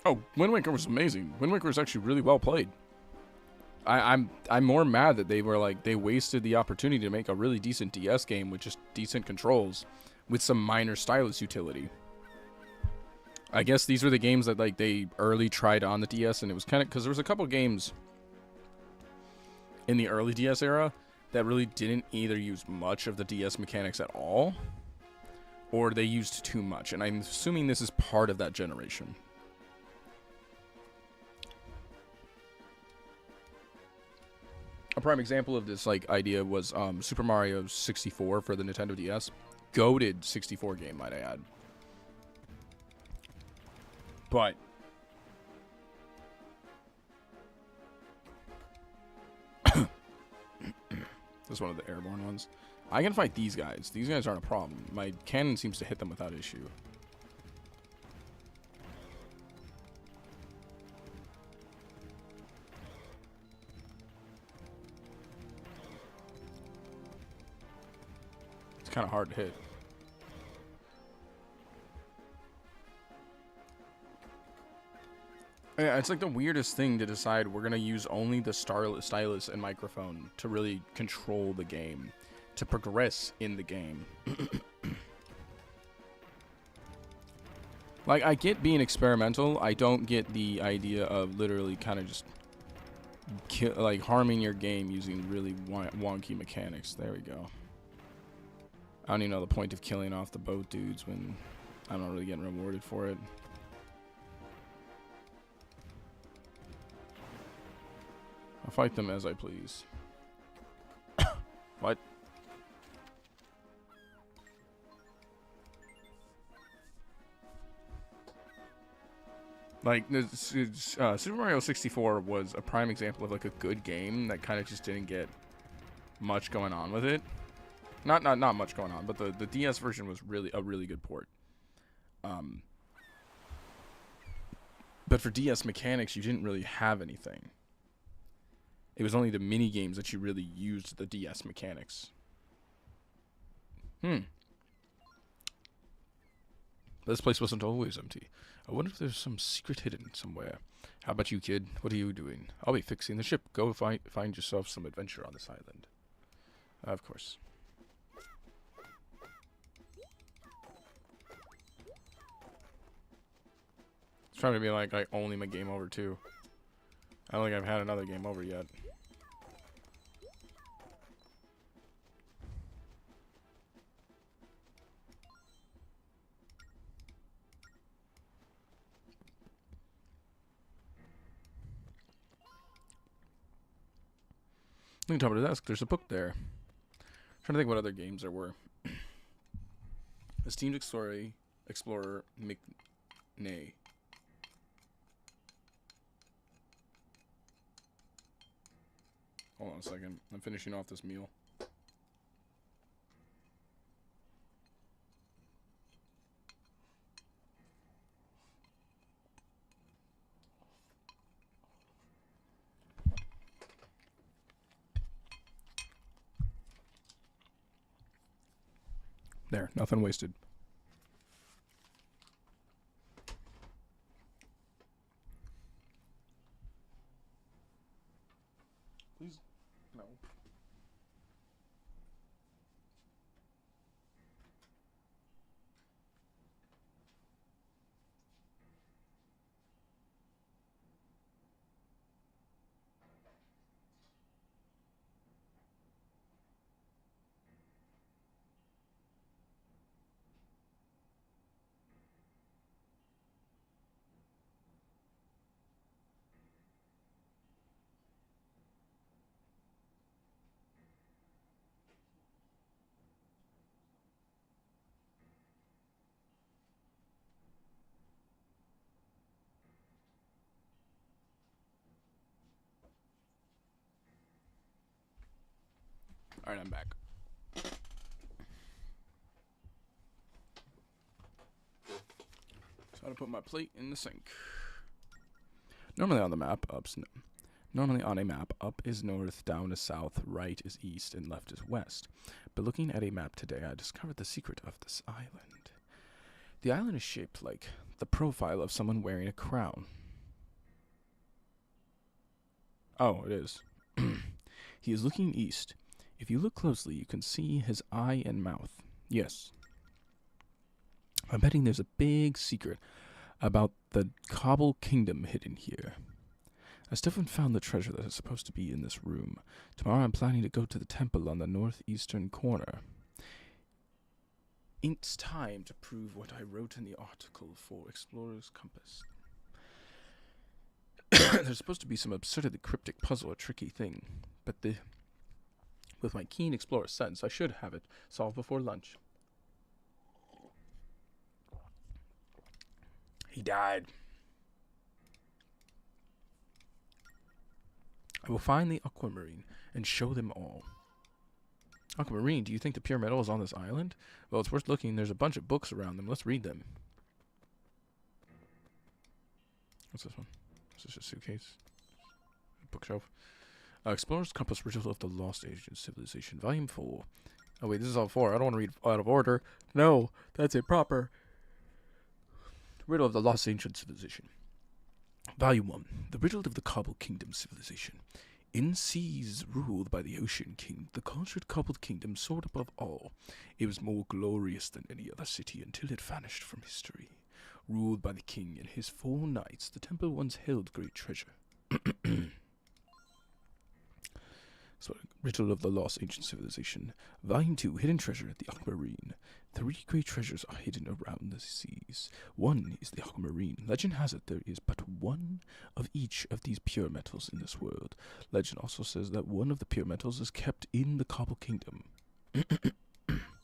Oh, Wind Waker was amazing. Wind Waker was actually really well played. I'm more mad that they were like they wasted the opportunity to make a really decent DS game with just decent controls, with some minor stylus utility. I guess these were the games that like they early tried on the DS, and it was kind of because there was a couple games in the early DS era that really didn't either use much of the DS mechanics at all, or they used too much. And I'm assuming this is part of that generation. A prime example of this like idea was Super Mario 64 for the Nintendo DS. Goated 64 game, might I add. But this is one of the airborne ones. I can fight these guys. These guys aren't a problem. My cannon seems to hit them without issue. kind of hard to hit. Yeah, it's like the weirdest thing to decide we're gonna use only the stylus and microphone to really control the game, to progress in the game. Like, I get being experimental. I don't get the idea of literally kind of just like harming your game using really wonky mechanics. There we go. I don't even know the point of killing off the boat dudes when I'm not really getting rewarded for it. I'll fight them as I please. What? Like, Super Mario 64 was a prime example of like a good game that kind of just didn't get much going on with it. Not much going on, but the DS version was really a really good port. But for DS mechanics, you didn't really have anything. It was only the mini games that you really used the DS mechanics. This place wasn't always empty. I wonder if there's some secret hidden somewhere. How about you, kid? What are you doing? I'll be fixing the ship. Go find yourself some adventure on this island. Of course. It's trying to be like I only make game over too. I don't think I've had another game over yet. Looking top of the desk, there's a book there. Trying to think what other games there were. Esteemed Explorer McNay. Hold on a second. I'm finishing off this meal. There, nothing wasted. Please, no. Alright, I'm back. So I put my plate in the sink. Normally on a map, up is north, down is south, right is east, and left is west. But looking at a map today, I discovered the secret of this island. The island is shaped like the profile of someone wearing a crown. Oh, it is. He is looking east. If you look closely, you can see his eye and mouth. Yes. I'm betting there's a big secret about the Cobble Kingdom hidden here. I still haven't found the treasure that is supposed to be in this room. Tomorrow I'm planning to go to the temple on the northeastern corner. It's time to prove what I wrote in the article for Explorer's Compass. There's supposed to be some absurdly cryptic puzzle or tricky thing, but with my keen explorer sense, I should have it solved before lunch. He died. I will find the aquamarine and show them all. Aquamarine, do you think the pure metal is on this island? Well, it's worth looking. There's a bunch of books around them. Let's read them. What's this one? Is this a suitcase? A bookshelf? Explorer's Compass, Riddle of the Lost Age and Civilization, Volume 4. Oh wait, this is all 4. I don't want to read out of order. No, that's improper. Riddle of the Lost Ancient Civilization. Volume 1. The Riddle of the Cobble Kingdom Civilization. In seas ruled by the Ocean King, the cultured cobbled kingdom soared above all. It was more glorious than any other city until it vanished from history. Ruled by the king and his 4 knights, the temple once held great treasure. So, Riddle of the Lost Ancient Civilization. Volume 2, Hidden Treasure at the Aquamarine. 3 great treasures are hidden around the seas. One is the Aquamarine. Legend has it there is but one of each of these pure metals in this world. Legend also says that one of the pure metals is kept in the Cobble Kingdom. I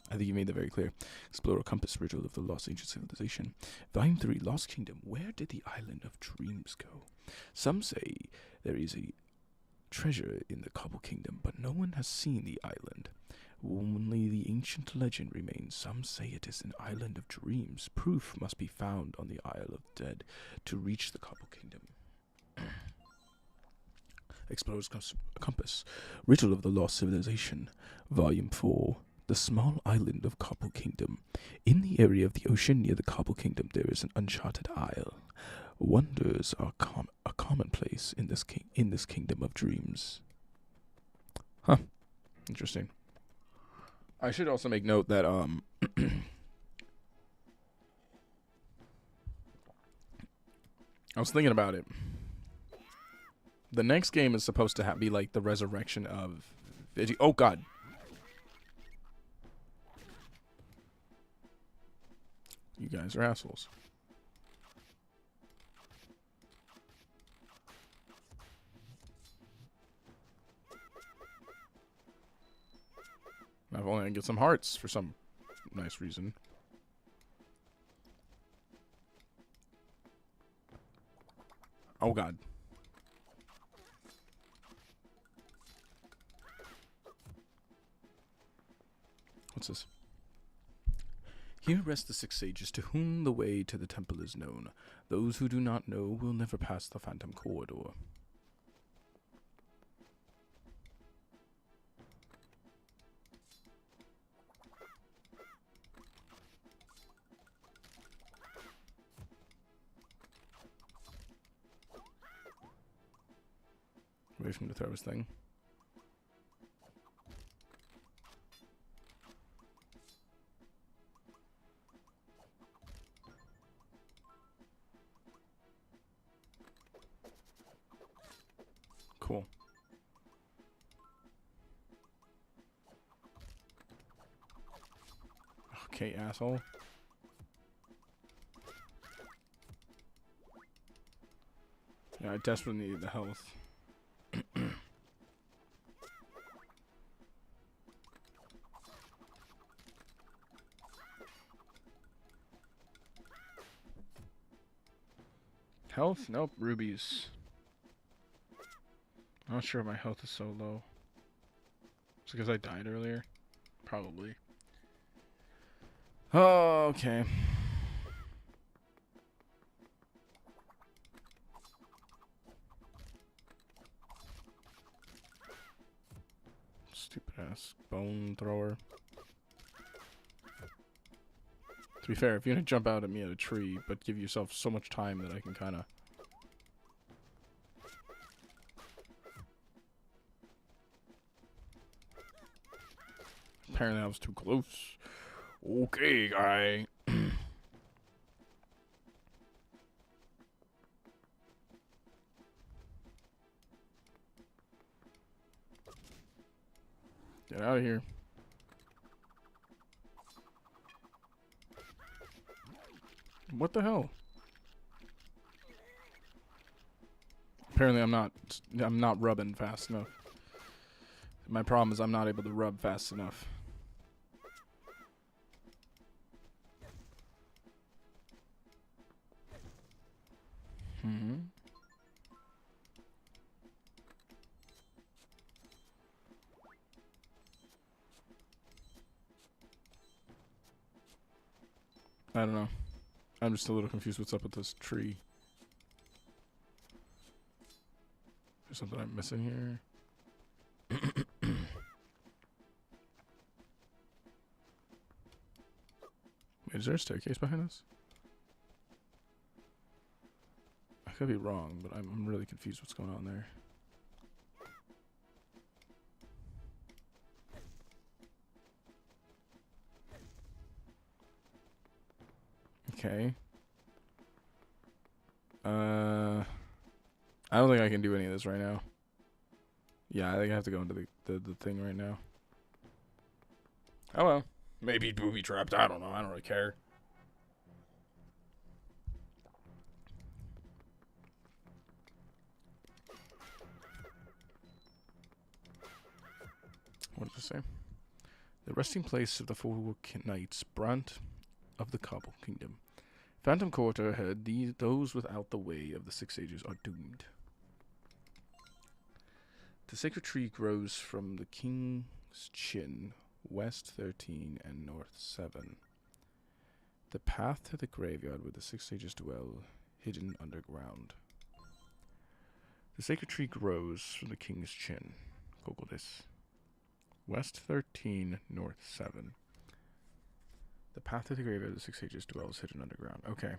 think you made that very clear. Explore a compass, Riddle of the Lost Ancient Civilization. Volume 3, Lost Kingdom. Where did the Island of Dreams go? Some say there is a treasure in the Cobble Kingdom, but no one has seen the island. Only the ancient legend remains. Some say it is an island of dreams. Proof must be found on the Isle of Dead to reach the Cobble Kingdom. Explorer's Compass. Riddle of the Lost Civilization. Volume 4. The small island of Cobble Kingdom. In the area of the ocean near the Cobble Kingdom there is an uncharted isle. Wonders are commonplace in this kingdom of dreams. Huh. Interesting. I should also make note that I was thinking about it. The next game is supposed to be like the resurrection of oh god. You guys are assholes. I've only get some hearts for some nice reason. Oh god. What's this? Here rest the 6 sages to whom the way to the temple is known. Those who do not know will never pass the phantom corridor. Away from the thermos thing. Cool. Okay, asshole. Yeah, I desperately need the health. Health? Nope, rubies. I'm not sure if my health is so low. It's because I died earlier? Probably. Oh, okay. Stupid ass bone thrower. To be fair, if you're gonna jump out at me at a tree, but give yourself so much time that I can kinda... Apparently I was too close. Okay, guy. Get out of here. What the hell? Apparently I'm not rubbing fast enough. My problem is I'm not able to rub fast enough. I don't know. I'm just a little confused what's up with this tree. There's something I'm missing here. Is there a staircase behind us? I could be wrong, but I'm really confused what's going on there. Okay. I don't think I can do any of this right now. Yeah, I think I have to go into the thing right now. Oh well. Maybe booby trapped. I don't know. I don't really care. What does it say? The resting place of the four knights, Brant of the Cobble Kingdom. Phantom Quarter ahead. Those without the way of the 6 ages are doomed. The sacred tree grows from the king's chin, west 13 and north 7. The path to the graveyard where the 6 sages dwell, hidden underground. The sacred tree grows from the king's chin. Google this. West 13, north 7. The path to the graveyard where the 6 sages dwell is hidden underground. Okay.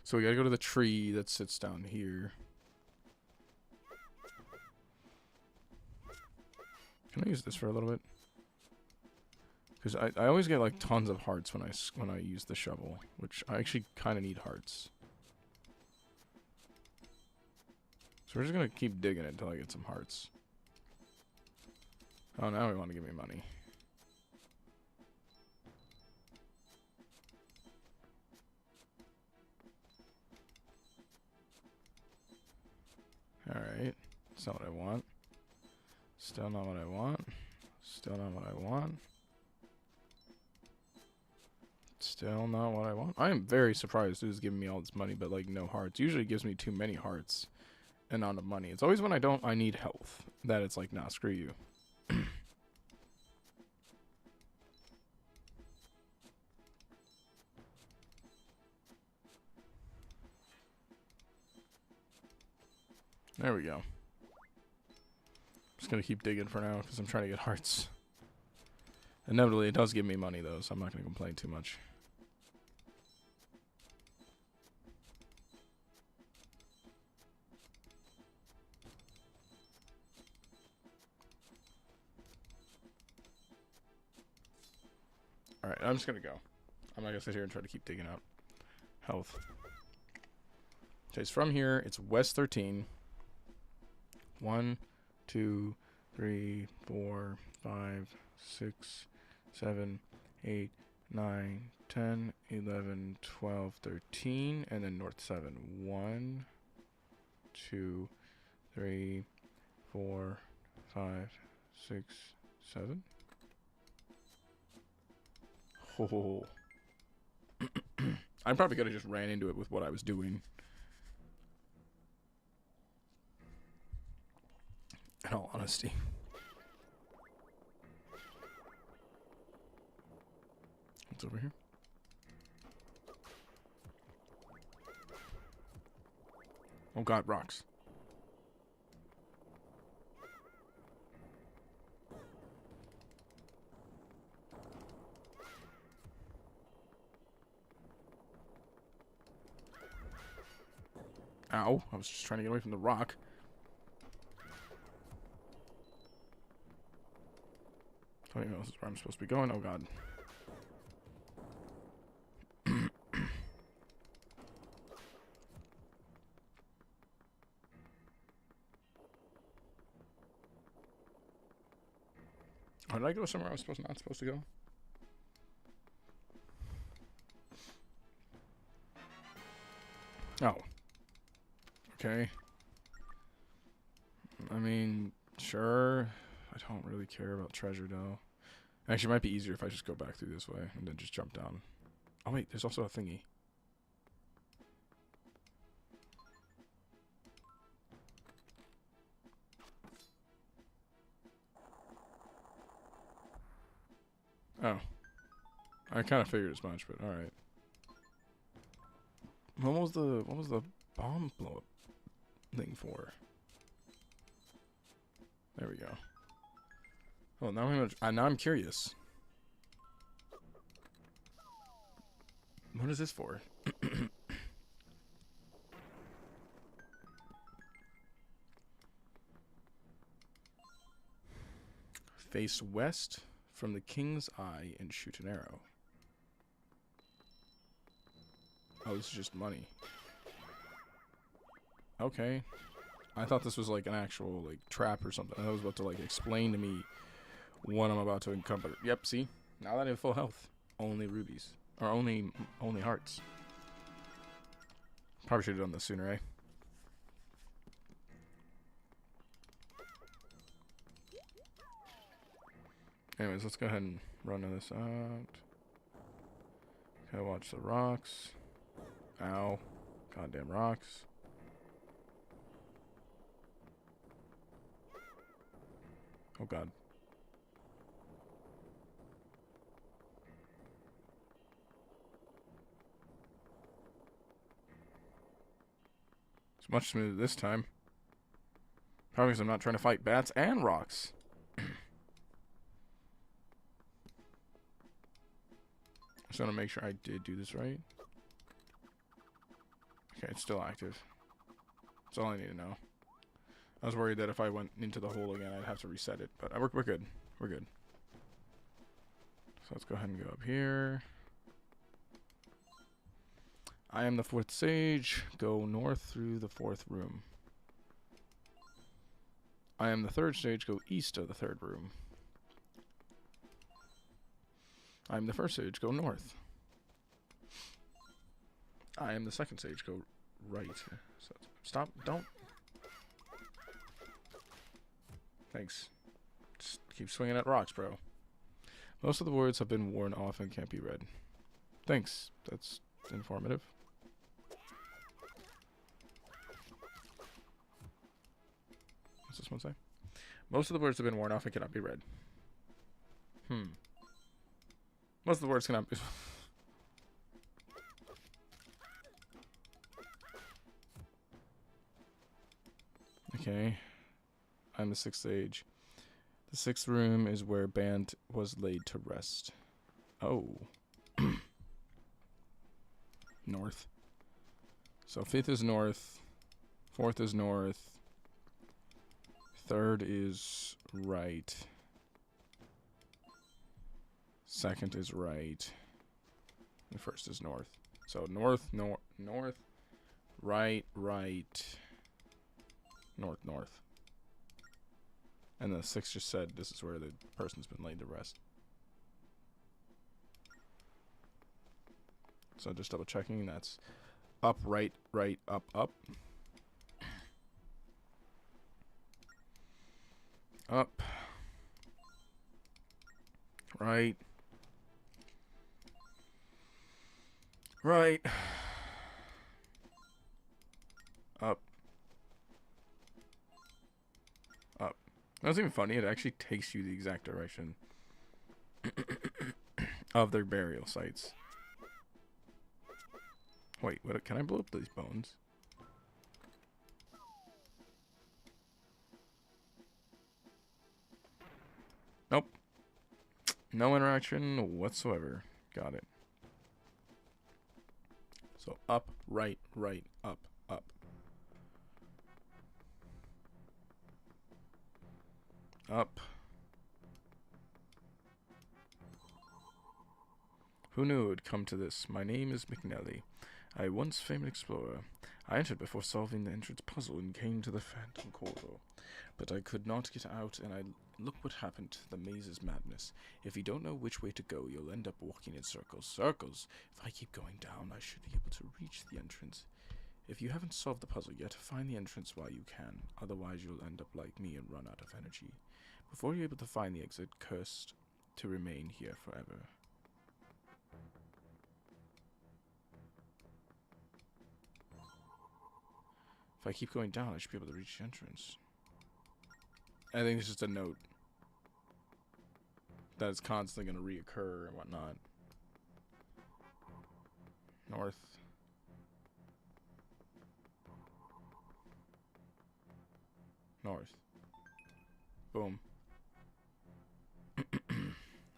So we gotta go to the tree that sits down here. Can I use this for a little bit? Because I always get like tons of hearts when I use the shovel, which I actually kind of need hearts. So we're just gonna keep digging it until I get some hearts. Oh, now we want to give me money. Alright. That's not what I want. Still not what I want. Still not what I want. Still not what I want. I am very surprised who's giving me all this money, but like no hearts. Usually it gives me too many hearts and not enough money. It's always when I need health that it's like, nah, screw you. There we go. Just gonna keep digging for now because I'm trying to get hearts. Inevitably, it does give me money though, so I'm not gonna complain too much. Alright, I'm just gonna go. I'm not gonna sit here and try to keep digging out health. Okay, so from here, it's West 13. 1, 2, 3, 4, 5, 6, 7, 8, 9, 10, 11, 12, 13, and then north 7. 1, 2, 3, 4, 5, 6, 7. Oh. I probably could have just ran into it with what I was doing. In all honesty. What's over here? Oh god, rocks. Ow, I was just trying to get away from the rock. Oh, yeah, this is where I'm supposed to be going. Oh, God. Oh, did I go somewhere I was not supposed to go? Oh. Okay. I mean, sure. I don't really care about treasure, though. Actually, it might be easier if I just go back through this way and then just jump down. Oh, wait, there's also a thingy. Oh. I kind of figured as much, but alright. What was the bomb blow up thing for? There we go. Oh, now I'm curious. What is this for? Face west from the king's eye and shoot an arrow. Oh, this is just money. Okay. I thought this was like an actual like trap or something. I was about to like explain to me what I'm about to encounter. Yep, see? Now that I have full health. Only rubies. Or only hearts. Probably should have done this sooner, eh? Anyways, let's go ahead and run this out. Okay, watch the rocks. Ow. Goddamn rocks. Oh god. It's much smoother this time. Probably because I'm not trying to fight bats and rocks. Just want to make sure I did do this right. Okay, it's still active. That's all I need to know. I was worried that if I went into the hole again, I'd have to reset it. But we're good. We're good. So let's go ahead and go up here. I am the fourth sage. Go north through the fourth room. I am the third sage. Go east of the third room. I am the first sage. Go north. I am the second sage. Go right. So, stop. Don't. Thanks. Just keep swinging at rocks, bro. Most of the words have been worn off and can't be read. Thanks. That's informative. What's this one say? Most of the words have been worn off and cannot be read. Most of the words cannot be... Okay. I'm the sixth sage. The sixth room is where Band was laid to rest. Oh. North. So fifth is north. Fourth is north. Third is right. Second is right. And first is north. So north, north, right, right, north, north. And the sixth just said this is where the person's been laid to rest. So just double checking, that's up, right, right, up, up. Up. Right. Right. Up. Up. That's even funny. It actually takes you the exact direction of their burial sites. Wait, what? Can I blow up these bones? Nope. No interaction whatsoever. Got it. So up, right, right, up, up. Up. Who knew it would come to this? My name is McNally. I once famed explorer. I entered before solving the entrance puzzle and came to the Phantom Corridor. But I could not get out, and look what happened to the maze's madness. If you don't know which way to go, you'll end up walking in circles. Circles! If I keep going down, I should be able to reach the entrance. If you haven't solved the puzzle yet, find the entrance while you can. Otherwise, you'll end up like me and run out of energy. Before you're able to find the exit, cursed to remain here forever. If I keep going down, I should be able to reach the entrance. I think it's just a note that it's constantly going to reoccur and whatnot. North. North. Boom.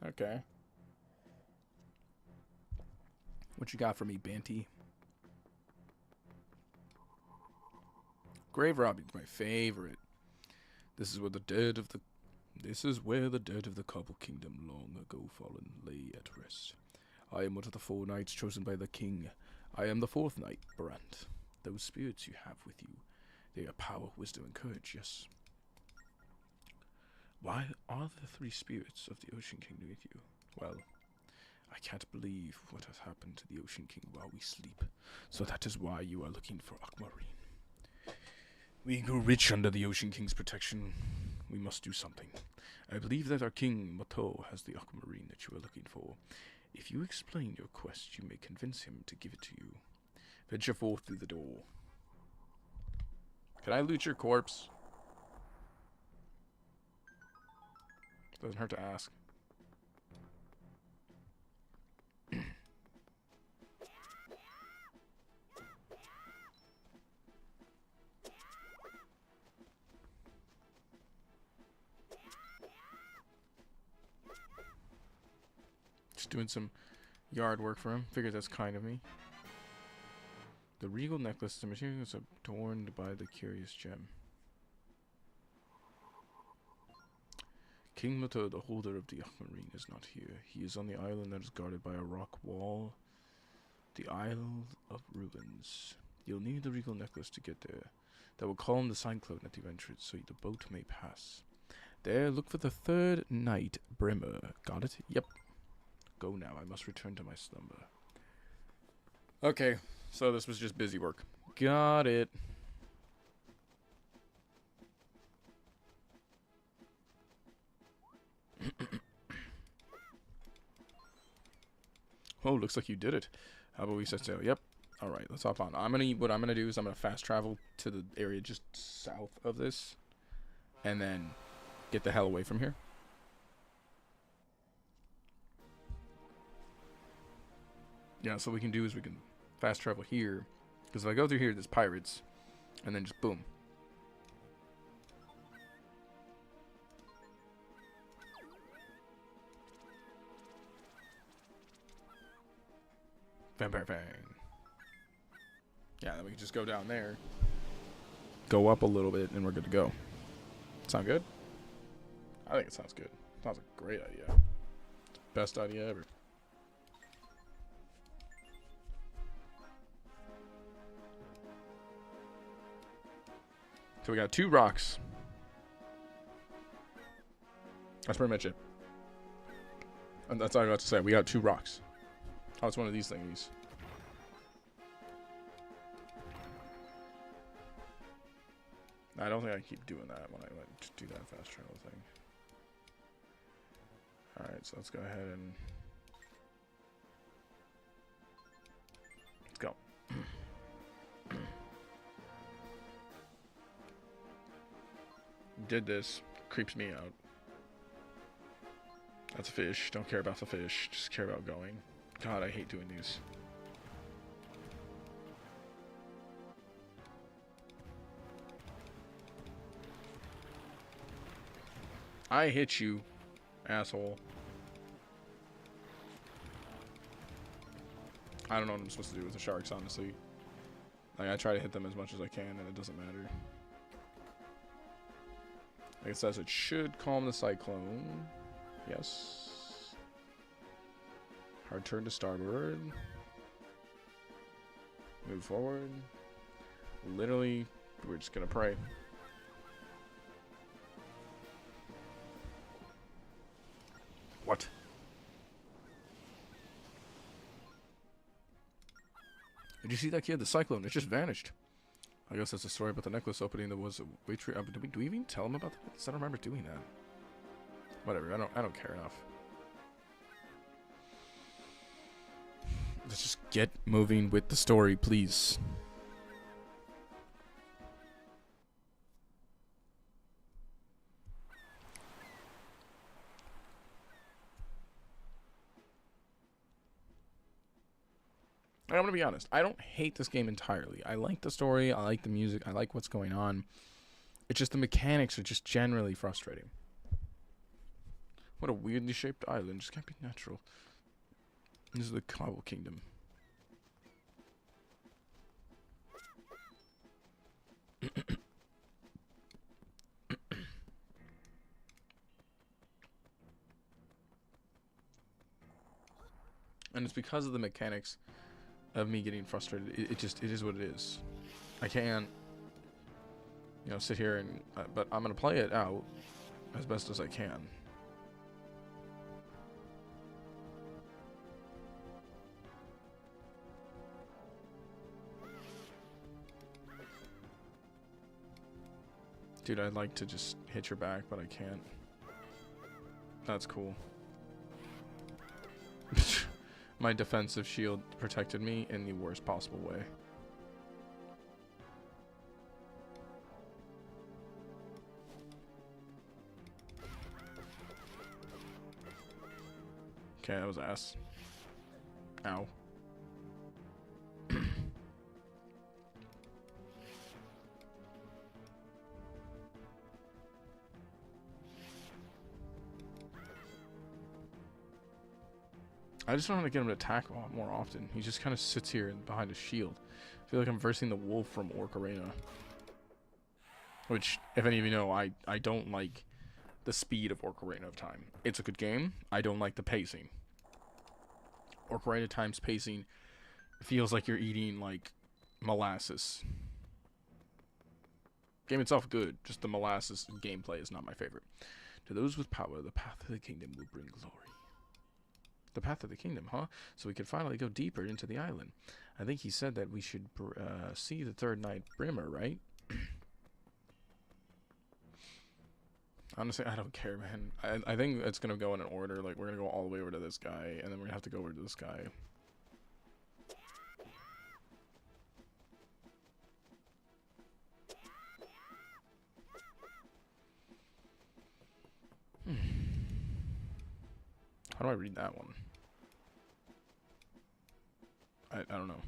Okay. What you got for me, Banty? Grave robbing's my favorite. This is where the dead of the Cobble Kingdom long ago fallen lay at rest. I am one of the 4 knights chosen by the king. I am the 4th knight, Brant. Those spirits you have with you, they are power, wisdom, and courage, yes. Why are the 3 spirits of the Ocean King with you? Well, I can't believe what has happened to the Ocean King while we sleep, so that is why you are looking for Aquamarine. We grew rich under the Ocean King's protection. We must do something. I believe that our king, Mato, has the Aquamarine that you are looking for. If you explain your quest, you may convince him to give it to you. Venture forth through the door. Can I loot your corpse? Doesn't hurt to ask. Just doing some yard work for him. Figured that's kind of me. The regal necklace, the material is adorned by the curious gem. King Mato, the holder of the Aquamarine, is not here. He is on the island that is guarded by a rock wall. The Isle of Ruins. You'll need the regal necklace to get there. That will calm the cyclone at the entrance so the boat may pass. There, look for the 3rd knight, Brimmer. Got it? Yep. Go now. I must return to my slumber. Okay, so this was just busy work. Got it. Oh, looks like you did it. How about we set sail? Yep. All right, let's hop on. What I'm gonna do is I'm gonna fast travel to the area just south of this, and then get the hell away from here. Yeah, so what we can do is we can fast travel here, because if I go through here, there's pirates, and then just boom. Vampire Fang. Yeah, then we can just go down there, go up a little bit, and we're good to go. Sound good? I think it sounds good. Sounds like a great idea. It's the best idea ever. So we got 2 rocks. That's pretty much it. And that's all I got to say. We got 2 rocks. Oh, it's one of these thingies. I don't think I keep doing that when I just do that fast travel thing. Alright, so let's go ahead and... let's go. Did this. Creeps me out. That's a fish. Don't care about the fish. Just care about going. God, I hate doing these. I hit you, asshole. I don't know what I'm supposed to do with the sharks, honestly. Like, I try to hit them as much as I can, and it doesn't matter. Like it says, it should calm the cyclone. Yes. Hard turn to starboard. Move forward. Literally, we're just gonna pray. What? Did you see that kid? The cyclone, it just vanished. I guess that's a story about the necklace opening that was a waitress. Do we even tell him about that? I don't remember doing that. Whatever, I don't care enough. Let's just get moving with the story, please. I'm gonna be honest, I don't hate this game entirely. I like the story, I like the music, I like what's going on. It's just the mechanics are just generally frustrating. What a weirdly shaped island, just can't be natural. This is the Cobble Kingdom. And it's because of the mechanics of me getting frustrated. It is what it is. I can't, you know, sit here and, but I'm gonna play it out as best as I can. Dude, I'd like to just hit your back, but I can't. That's cool. My defensive shield protected me in the worst possible way. Okay, that was ass. Ow. I just don't know how to get him to attack more often. He just kind of sits here behind a shield. I feel like I'm versing the wolf from Orc Arena. Which, if any of you know, I don't like the speed of Orc Arena of Time. It's a good game. I don't like the pacing. Orc Arena Time's pacing feels like you're eating, like, molasses. Game itself, good. Just the molasses gameplay is not my favorite. To those with power, the path of the kingdom will bring glory. The path of the kingdom, huh? So we could finally go deeper into the island. I think he said that we should see the third night brimmer, right? Honestly, I don't care, man. I think it's going to go in an order. Like, we're going to go all the way over to this guy, and then we're going to have to go over to this guy. How do I read that one? I don't know.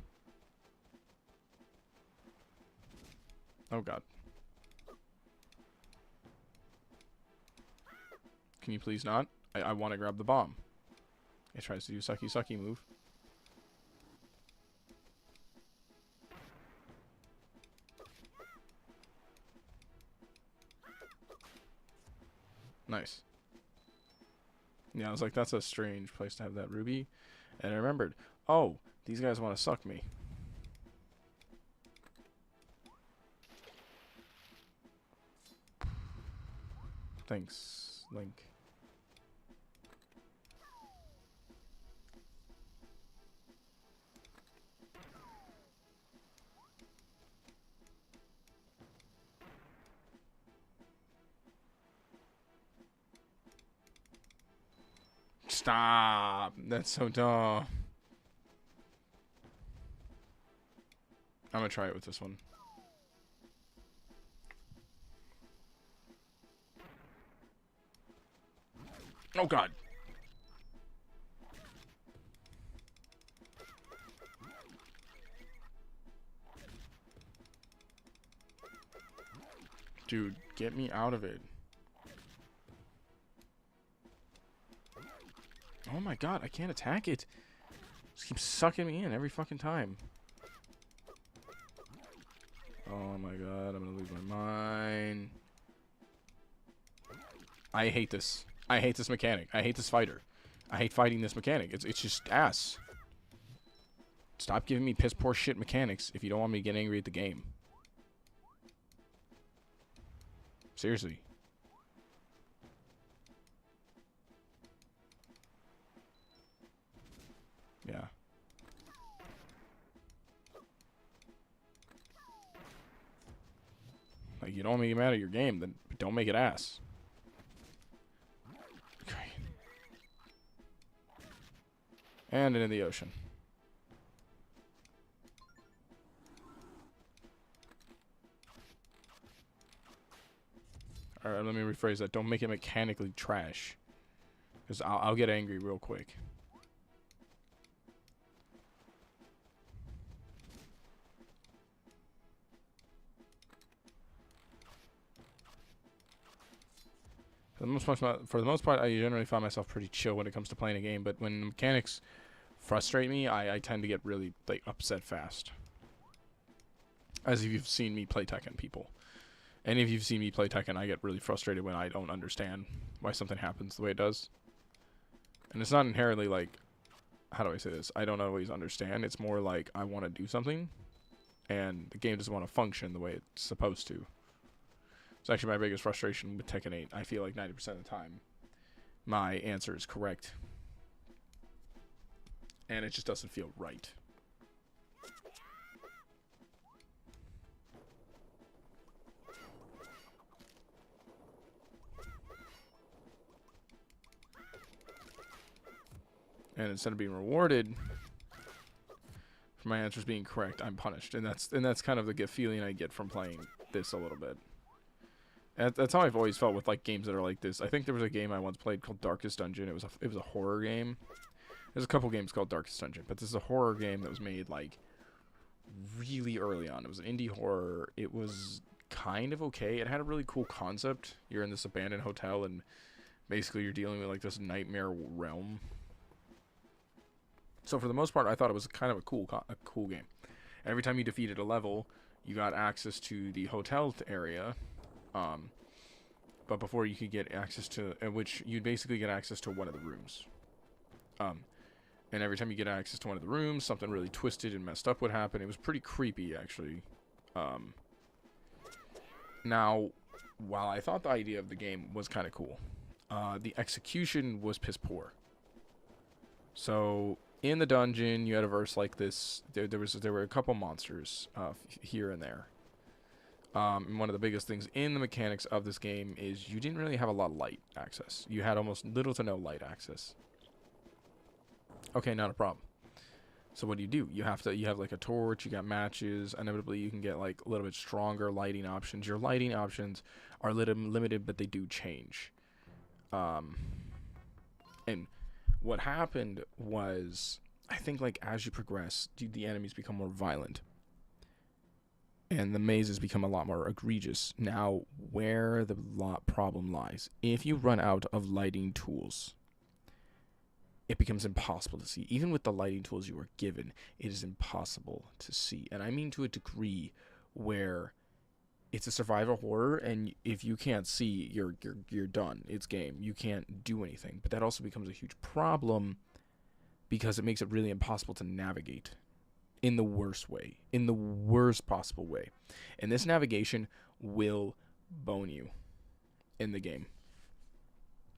Oh, God. Can you please not? I want to grab the bomb. It tries to do sucky sucky move. Nice. Yeah, I was like, that's a strange place to have that ruby. And I remembered, oh, these guys want to suck me. Thanks, Link. Stop. That's so dumb. I'm gonna try it with this one. Oh, God. Dude, get me out of it. Oh my God, I can't attack it. Just keeps sucking me in every fucking time. Oh my God, I'm gonna lose my mind. I hate this. I hate this mechanic. I hate this fighter. I hate fighting this mechanic. It's just ass. Stop giving me piss poor shit mechanics if you don't want me to get angry at the game. Seriously. Yeah. Like, you don't want me to get mad at your game, then don't make it ass. Great. And into the ocean. Alright, let me rephrase that. Don't make it mechanically trash. Because I'll get angry real quick. For the most part, I generally find myself pretty chill when it comes to playing a game, but when the mechanics frustrate me, I tend to get really, like, upset fast. As if you've seen me play Tekken, people. And if you've seen me play Tekken, I get really frustrated when I don't understand why something happens the way it does. And it's not inherently like, how do I say this? I don't always understand. It's more like I want to do something, and the game doesn't want to function the way it's supposed to. It's actually my biggest frustration with Tekken 8. I feel like 90% of the time, my answer is correct. And it just doesn't feel right. And instead of being rewarded for my answers being correct, I'm punished. And that's kind of the feeling I get from playing this a little bit. And that's how I've always felt with like games that are like this. I think there was a game I once played called Darkest Dungeon. It was a horror game. There's a couple games called Darkest Dungeon, but this is a horror game that was made like really early on. It was an indie horror. It was kind of okay. It had a really cool concept. You're in this abandoned hotel, and basically you're dealing with like this nightmare realm. So for the most part, I thought it was kind of a cool game. Every time you defeated a level, you got access to the hotel area. But before you could get access to, which you'd basically get access to one of the rooms. And every time you get access to one of the rooms, something really twisted and messed up would happen. It was pretty creepy, actually. Now, while I thought the idea of the game was kind of cool, the execution was piss poor. So in the dungeon, you had a verse like this. There were a couple monsters here and there. And one of the biggest things in the mechanics of this game is you didn't really have a lot of light access. You had almost little to no light access. Okay, not a problem. So what do? You have like a torch, you got matches, inevitably you can get like a little bit stronger lighting options. Your lighting options are limited, but they do change. And what happened was, I think like as you progress, the enemies become more violent. And the mazes become a lot more egregious. Now, where the problem lies, if you run out of lighting tools, it becomes impossible to see. Even with the lighting tools you were given, it is impossible to see. And I mean to a degree where it's a survival horror, and if you can't see, you're done. It's game. You can't do anything. But that also becomes a huge problem because it makes it really impossible to navigate in the worst way, in the worst possible way. And this navigation will bone you in the game.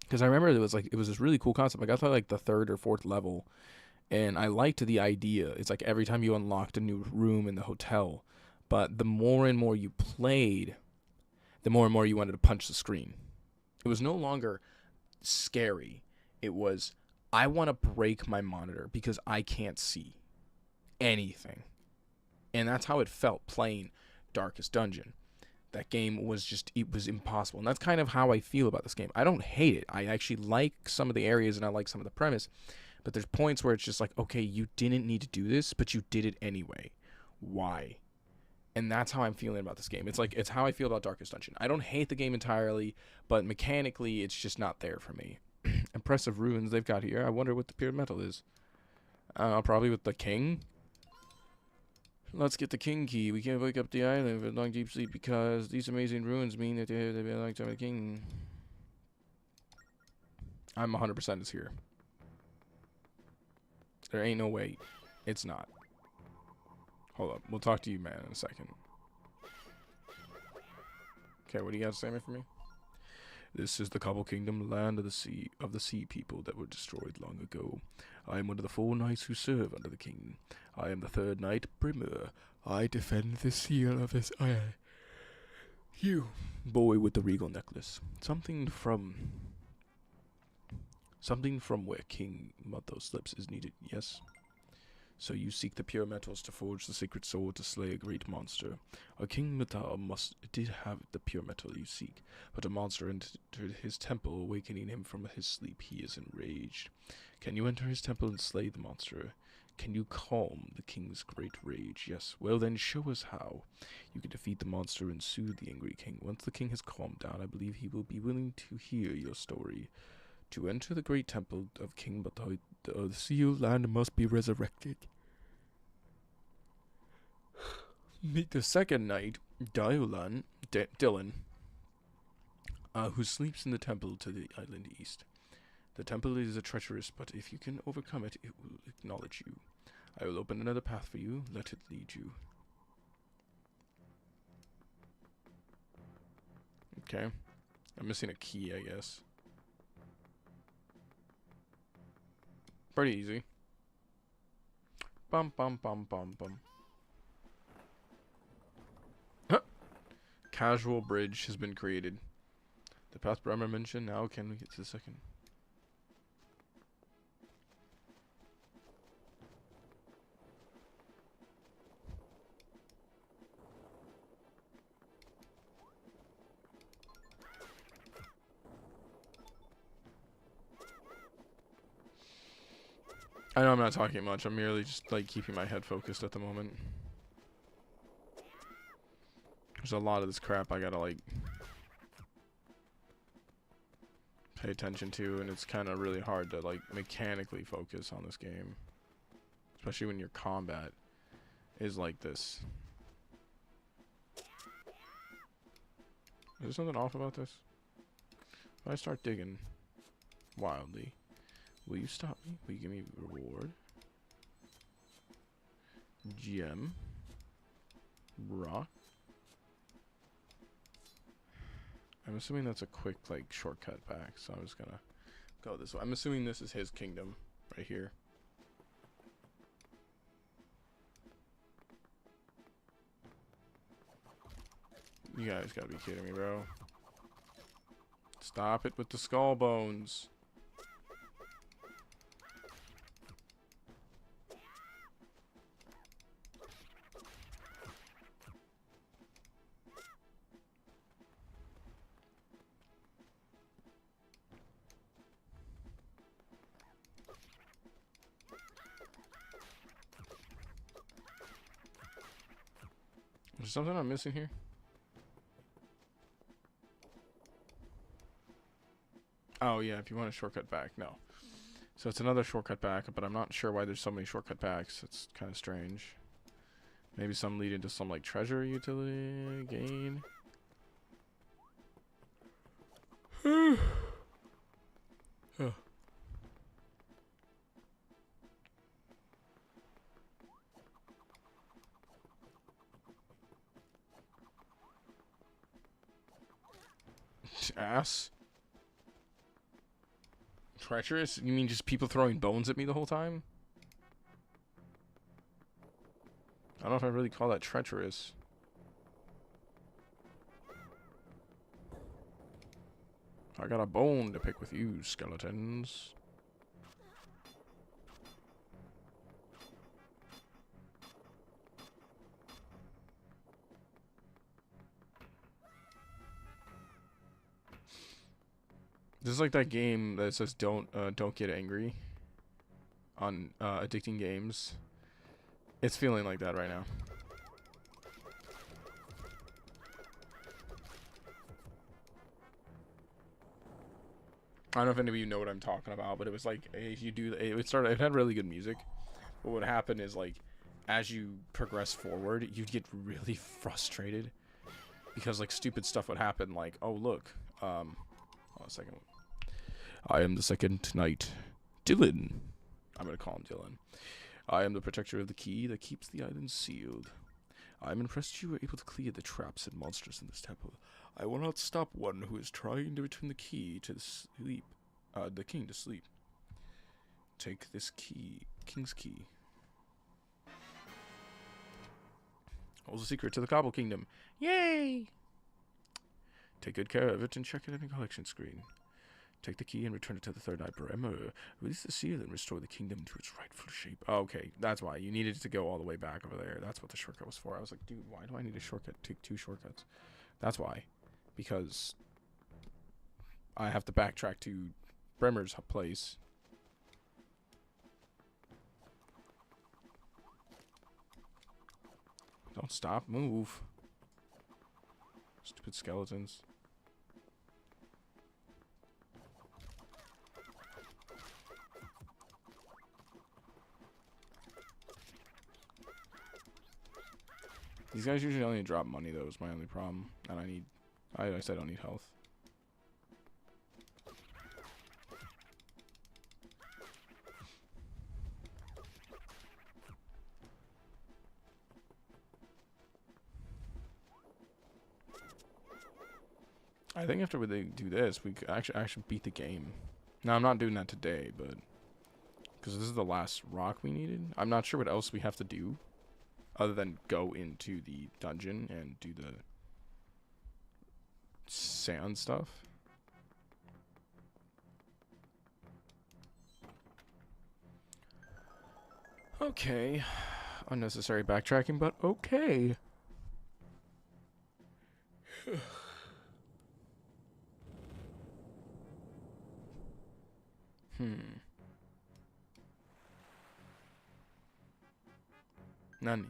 Because I remember it was this really cool concept. I got to like the 3rd or 4th level, and I liked the idea. It's like every time you unlocked a new room in the hotel, but the more and more you played, the more and more you wanted to punch the screen. It was no longer scary. It was, I want to break my monitor because I can't see anything. And that's how it felt playing Darkest Dungeon. That game was just, it was impossible. And that's kind of how I feel about this game. I don't hate it. I actually like some of the areas and I like some of the premise. But there's points where it's just like, okay, you didn't need to do this, but you did it anyway. Why? And that's how I'm feeling about this game. It's how I feel about Darkest Dungeon. I don't hate the game entirely, but mechanically, it's just not there for me. Impressive ruins they've got here. I wonder what the pure metal is. Probably with the king. Let's get the king key. We can't wake up the island with long deep sleep because these amazing ruins mean that they belong to the king. I'm 100% is here. There ain't no way. It's not. Hold up. We'll talk to you, man, in a second. Okay, what do you got to say for me? This is the Cobble Kingdom, land of the sea people that were destroyed long ago. I am one of the 4 knights who serve under the king. I am the 3rd knight, Brimmer. I defend the seal of his eye. You, boy with the regal necklace. Something from where King Mathos lips is needed, yes? So you seek the pure metals to forge the sacred sword to slay a great monster. A King Mathar did have the pure metal you seek, but a monster entered his temple, awakening him from his sleep. He is enraged. Can you enter his temple and slay the monster? Can you calm the king's great rage? Yes. Well then, show us how. You can defeat the monster and soothe the angry king. Once the king has calmed down, I believe he will be willing to hear your story. To enter the great temple of King Mathar, the sealed land must be resurrected. Meet the second knight, Dylan, who sleeps in the temple to the island east. The temple is a treacherous, but if you can overcome it, it will acknowledge you. I will open another path for you. Let it lead you. Okay. I'm missing a key, I guess. Pretty easy. Bum bum bum bum bum. Huh. Casual bridge has been created. The path Bremer mentioned. Now can we get to the second? I know I'm not talking much. I'm merely just like keeping my head focused at the moment. There's a lot of this crap I gotta like pay attention to, and it's kind of really hard to like mechanically focus on this game, especially when your combat is like this. Is there something off about this? If I start digging wildly, will you stop me? Will you give me a reward? Gem. Rock. I'm assuming that's a quick, like, shortcut back, so I'm just gonna go this way. I'm assuming this is his kingdom, right here. You guys gotta be kidding me, bro. Stop it with the skull bones. Is there something I'm missing here? Oh, yeah, if you want a shortcut back. No. So it's another shortcut back, but I'm not sure why there's so many shortcut backs. It's kind of strange. Maybe some lead into some, like, treasure utility gain. Oh. Ass. Treacherous? You mean just people throwing bones at me the whole time? I don't know if I really call that treacherous. I got a bone to pick with you, skeletons. This is like that game that says don't get angry on addicting games. It's feeling like that right now. I don't know if any of you know what I'm talking about, but it was like if you do it had really good music. But what happened is, like, as you progress forward, you'd get really frustrated because, like, stupid stuff would happen, like, oh look, hold on a second. I am the second knight, Dylan. I'm gonna call him Dylan. I am the protector of the key that keeps the island sealed. I am impressed you were able to clear the traps and monsters in this temple. I will not stop one who is trying to return the key to the king to sleep. Take this key, king's key. Holds a secret to the Cobble Kingdom. Yay! Take good care of it and check it in the collection screen. Take the key and return it to the third knight Bremer. Release the seal and restore the kingdom to its rightful shape. Oh, okay, that's why. You needed to go all the way back over there. That's what the shortcut was for. I was like, dude, why do I need a shortcut? Take two shortcuts. That's why. Because I have to backtrack to Bremer's place. Don't stop. Move. Stupid skeletons. These guys usually only drop money, though, is my only problem. And I said I don't need health. I think after they do this, we could actually beat the game. Now, I'm not doing that today, but because this is the last rock we needed. I'm not sure what else we have to do other than go into the dungeon and do the sand stuff. Okay. Unnecessary backtracking, but okay. Nani.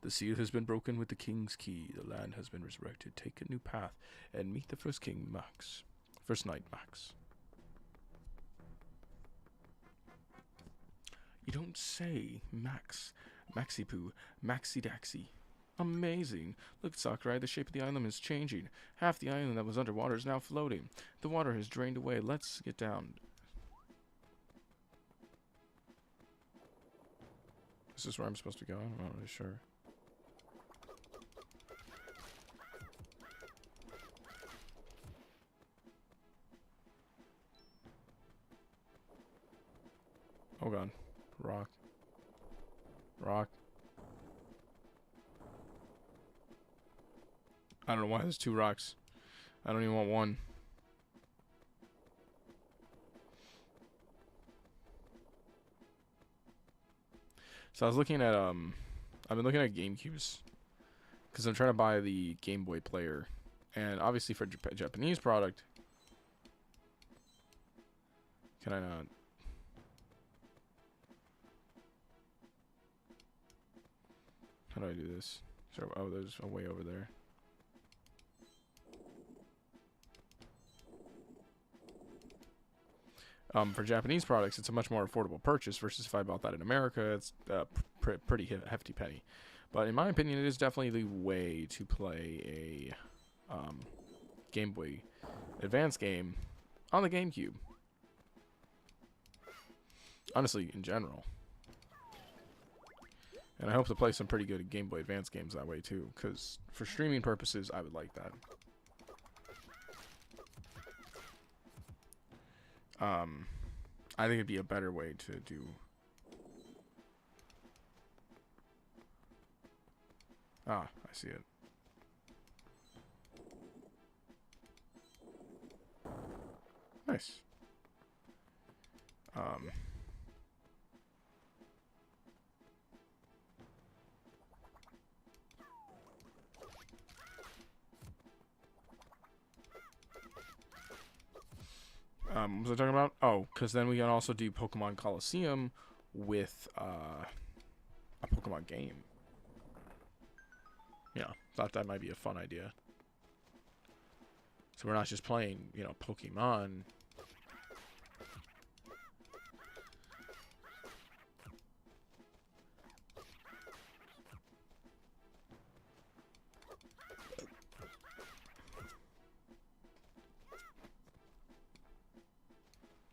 The seal has been broken with the king's key. The land has been resurrected. Take a new path and meet the first king, Max. First knight, Max. You don't say, Max. Maxi-poo. Maxi-daxi. Amazing. Look, Sakurai, the shape of the island is changing. Half the island that was underwater is now floating. The water has drained away. Let's get down. Is this where I'm supposed to go? I'm not really sure. Oh god. Rock. Rock. I don't know why there's 2 rocks. I don't even want 1. So I was looking at I've been looking at GameCubes because I'm trying to buy the Game Boy player, and obviously for Japanese product, can I not? How do I do this? So, oh, there's a way over there. For Japanese products, it's a much more affordable purchase versus if I bought that in America, it's pretty hefty penny. But in my opinion, it is definitely the way to play a Game Boy Advance game on the GameCube. Honestly, in general. And I hope to play some pretty good Game Boy Advance games that way too, because for streaming purposes, I would like that. I think it'd be a better way to do. Ah, I see it. Nice. What was I talking about? Oh, because then we can also do Pokemon Coliseum with a Pokemon game. Yeah, thought that might be a fun idea. So we're not just playing, you know, Pokemon.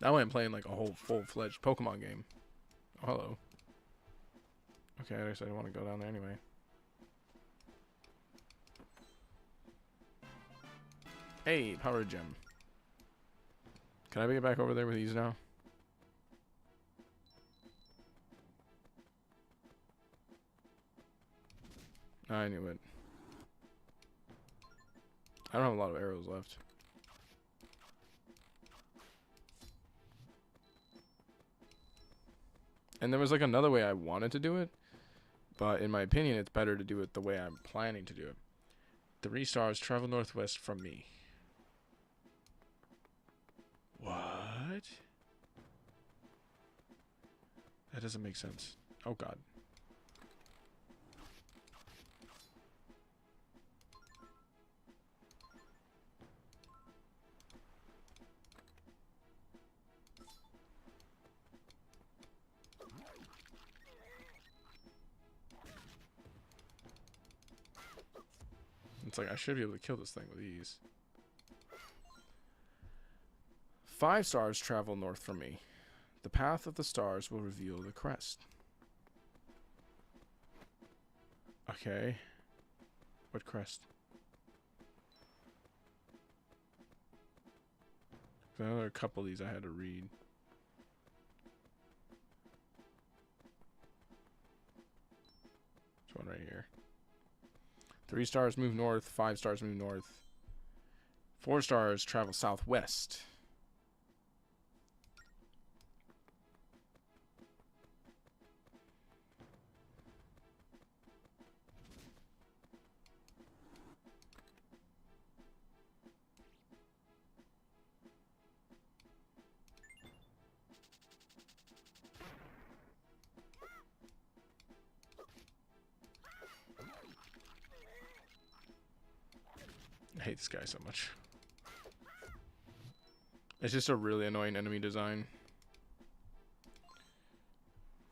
That way I'm playing like a whole full-fledged Pokemon game. Oh, hello. Okay, I guess I don't want to go down there anyway. Hey, Power Gem. Can I get back over there with these now? I knew it. I don't have a lot of arrows left. And there was like another way I wanted to do it, but in my opinion, it's better to do it the way I'm planning to do it. 3 stars, travel northwest from me. What? That doesn't make sense. Oh god. It's like I should be able to kill this thing with ease. 5 stars travel north from me. The path of the stars will reveal the crest. Okay. What crest? There are a couple of these I had to read. This one right here. 3 stars move north. 5 stars move north. 4 stars travel southwest. I hate this guy so much. It's just a really annoying enemy design.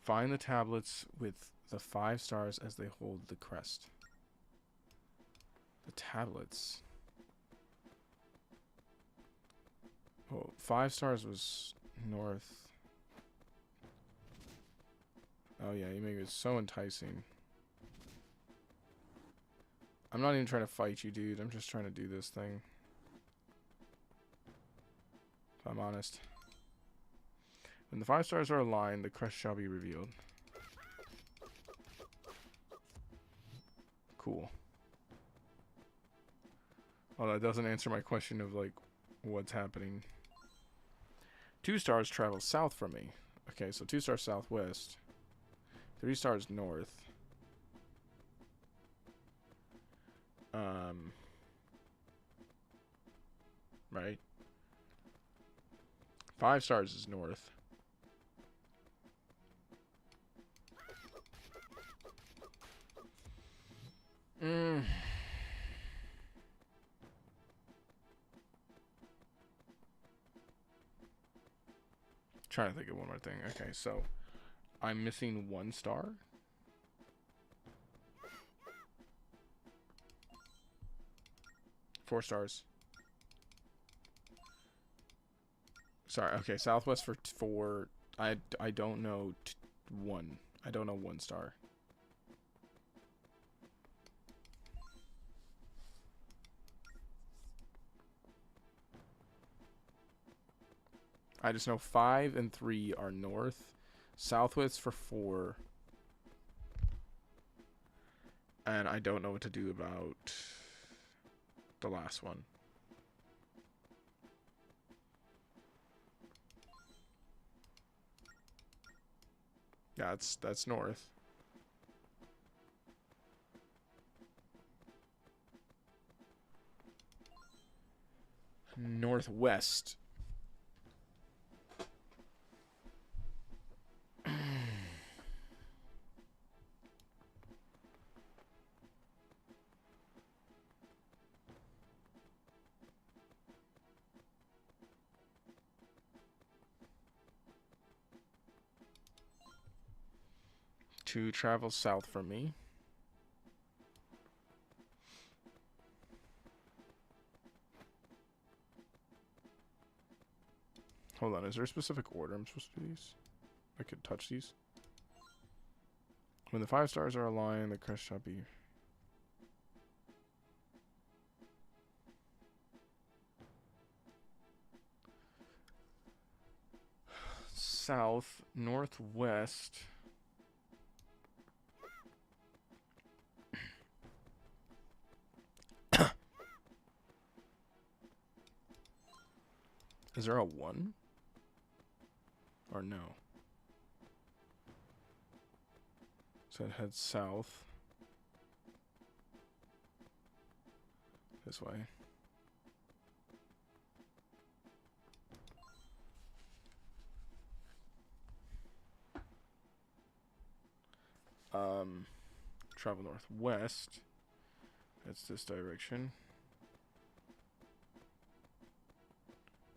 Find the tablets with the 5 stars as they hold the crest. The tablets. Oh, 5 stars was north. Oh yeah, you make it so enticing. I'm not even trying to fight you, dude. I'm just trying to do this thing. If I'm honest. When the 5 stars are aligned, the crest shall be revealed. Cool. Well, that doesn't answer my question of, like, what's happening. 2 stars travel south from me. Okay, so 2 stars southwest. 3 stars north. Right? 5 stars is north. Trying to think of one more thing. Okay, so I'm missing 1 star. Four stars. Sorry. Okay, southwest for 4. I don't know 1. I don't know 1 star. I just know 5 and 3 are north. Southwest for 4. And I don't know what to do about the last one. Yeah, that's north. Northwest. To travel south from me. Hold on, is there a specific order I'm supposed to do these? I could touch these. When the 5 stars are aligned, the crest shall be... South, northwest... Is there a 1? Or no? So it heads south. This way. Travel northwest. That's this direction.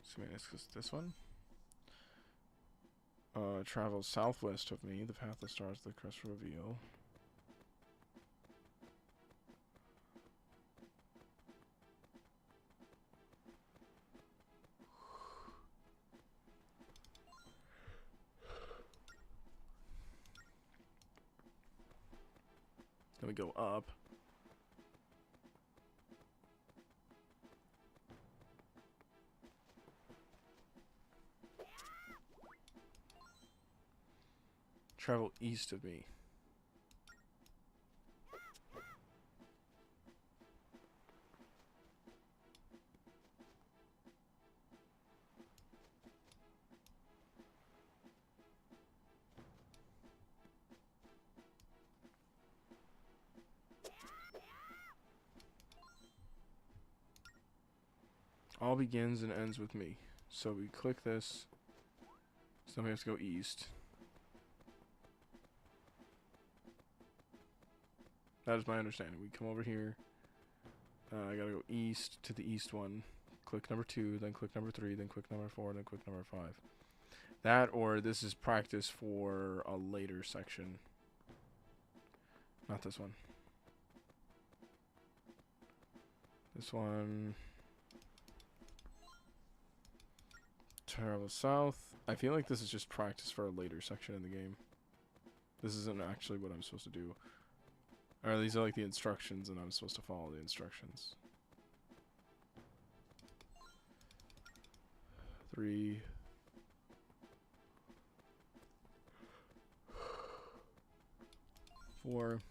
So maybe it's this one. Travel southwest of me. The path of stars the crest reveal. Then we go up. Travel east of me. All begins and ends with me. So we click this. So we have to go east. That is my understanding. We come over here. I gotta go east to the east one. Click number 2, then click number 3, then click number 4, then click number 5. That, or this is practice for a later section. Not this one. This one. Travel south. I feel like this is just practice for a later section in the game. This isn't actually what I'm supposed to do. Or these are like the instructions, and I'm supposed to follow the instructions. 3. 4.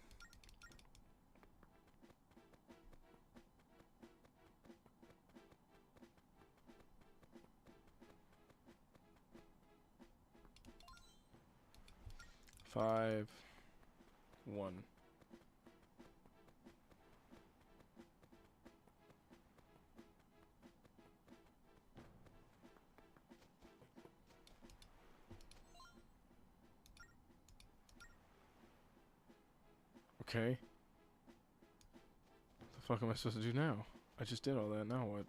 5. 1. Okay. What the fuck am I supposed to do now? I just did all that, now what?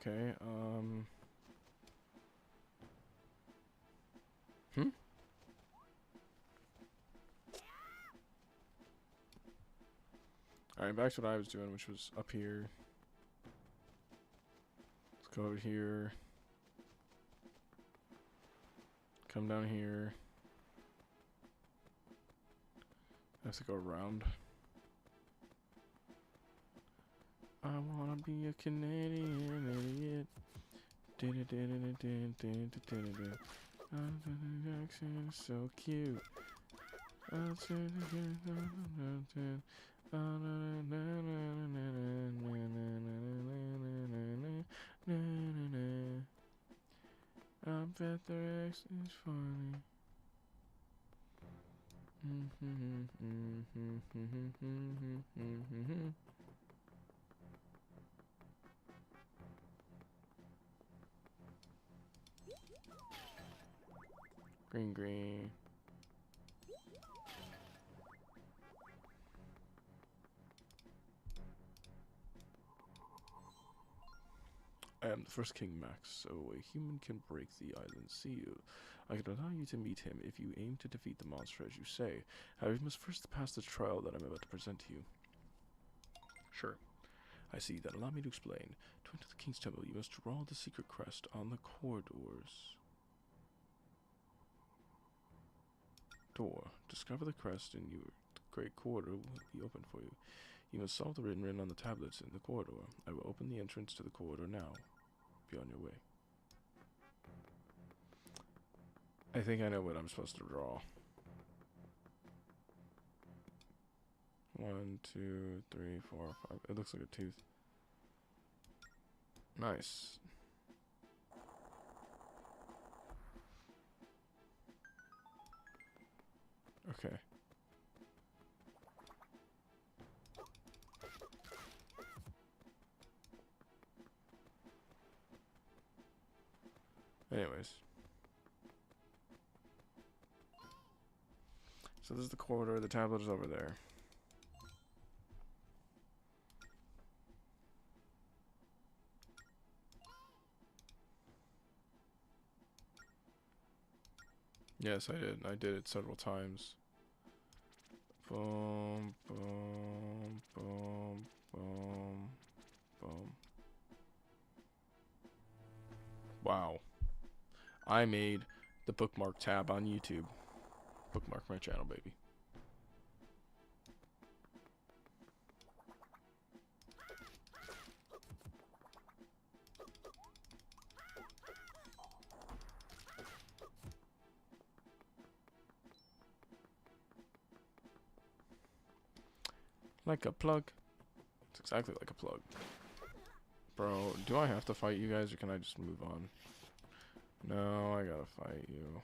Okay, Alright, back to what I was doing, which was up here. Let's go over here. Come down here. I have to go around. I wanna be a Canadian idiot. Accent is so cute. I bet their accent is funny. Green, green. I am the first King Max, so a human can break the island seal. I can allow you to meet him if you aim to defeat the monster as you say. However, you must first pass the trial that I'm about to present to you. Sure. I see. Then allow me to explain. To enter the King's Temple, you must draw the secret crest on the corridors. Door. Discover the crest and your great corridor will be open for you. You must solve the written on the tablets in the corridor. I will open the entrance to the corridor now. Be on your way. I think I know what I'm supposed to draw. 1, 2, 3, 4, 5. It looks like a tooth. Nice. Okay. Anyways. So this is the corridor, the tablet is over there. Yes, I did. I did it several times. Boom, boom, boom, boom, boom. Wow. I made the bookmark tab on YouTube. Bookmark my channel, baby. Like a plug. It's exactly like a plug. Bro, do I have to fight you guys or can I just move on? No, I gotta fight you.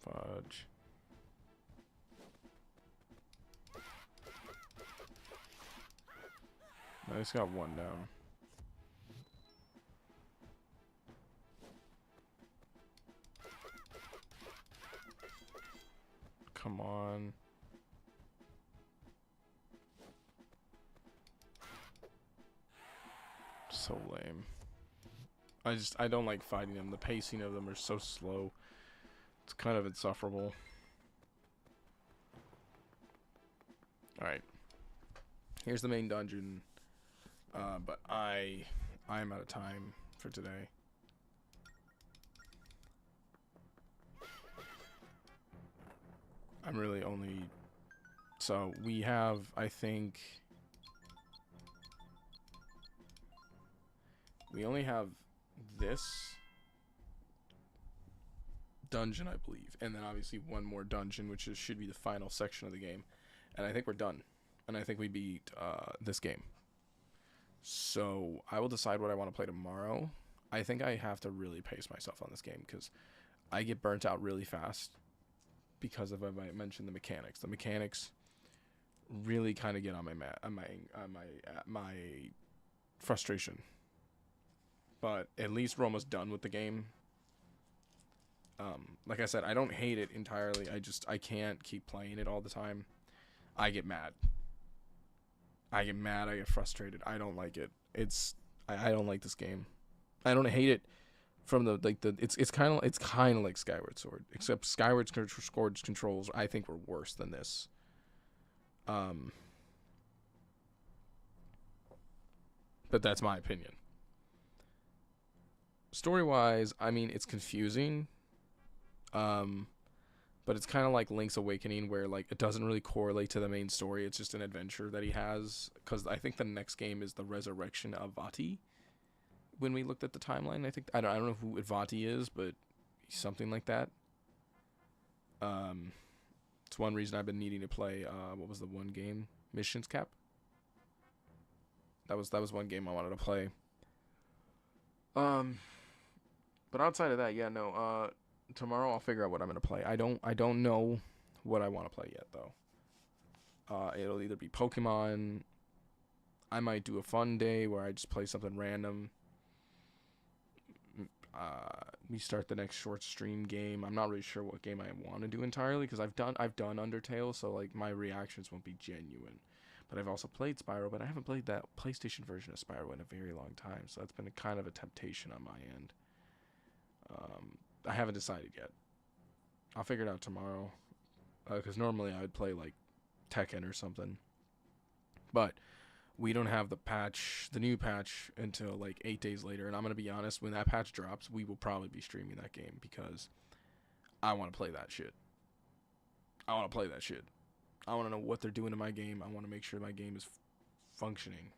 Fudge. I just got one down. Come on. So lame. I don't like fighting them. The pacing of them are so slow. It's kind of insufferable. Alright. Here's the main dungeon. But I'm out of time for today. I'm really only... So, we have, I think... We only have this dungeon, I believe. And then obviously one more dungeon, which should be the final section of the game. And I think we're done. And I think we beat this game. So, I will decide what I want to play tomorrow. I think I have to really pace myself on this game because I get burnt out really fast. Because of, as I mentioned, the mechanics. The mechanics really kind of get on my frustration. But at least we're almost done with the game. Like I said, I don't hate it entirely. I can't keep playing it all the time. I get mad. I get frustrated. I don't like it. I don't like this game. I don't hate it. From it's kind of like Skyward Sword, except Skyward Sword's controls I think were worse than this. But that's my opinion. Story-wise, I mean it's confusing. But it's kind of like Link's Awakening, where like it doesn't really correlate to the main story. It's just an adventure that he has. Because I think the next game is the Resurrection of Vati. When we looked at the timeline, I think I don't know who Ivati is, but something like that. It's one reason I've been needing to play. What was the one game? Missions Cap. That was one game I wanted to play. But outside of that, yeah, no. Tomorrow I'll figure out what I'm gonna play. I don't know what I want to play yet though. It'll either be Pokemon. I might do a fun day where I just play something random. We start the next short stream game. I'm not really sure what game I want to do entirely because I've done Undertale, so like my reactions won't be genuine. But I've also played Spyro, but I haven't played that PlayStation version of Spyro in a very long time, so that's been a kind of a temptation on my end. I haven't decided yet. I'll figure it out tomorrow because normally I would play like Tekken or something, but we don't have the new patch until like 8 days later. And I'm going to be honest, when that patch drops, we will probably be streaming that game because I want to play that shit. I want to know what they're doing to my game. I want to make sure my game is functioning.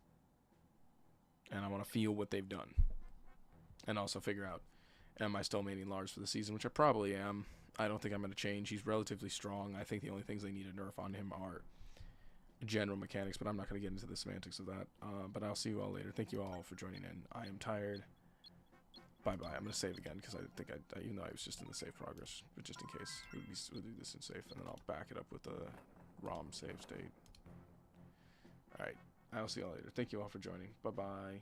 And I want to feel what they've done. And also figure out, am I still maining Lars for the season, which I probably am. I don't think I'm going to change. He's relatively strong. I think the only things they need to nerf on him are general mechanics, but I'm not going to get into the semantics of that. But I'll see you all later. Thank you all for joining in. I am tired. Bye-bye. I'm going to save again because I think even though I was just in the save progress, but just in case, we'll do this in safe, and then I'll back it up with the ROM save state. Alright. I'll see you all later. Thank you all for joining. Bye-bye.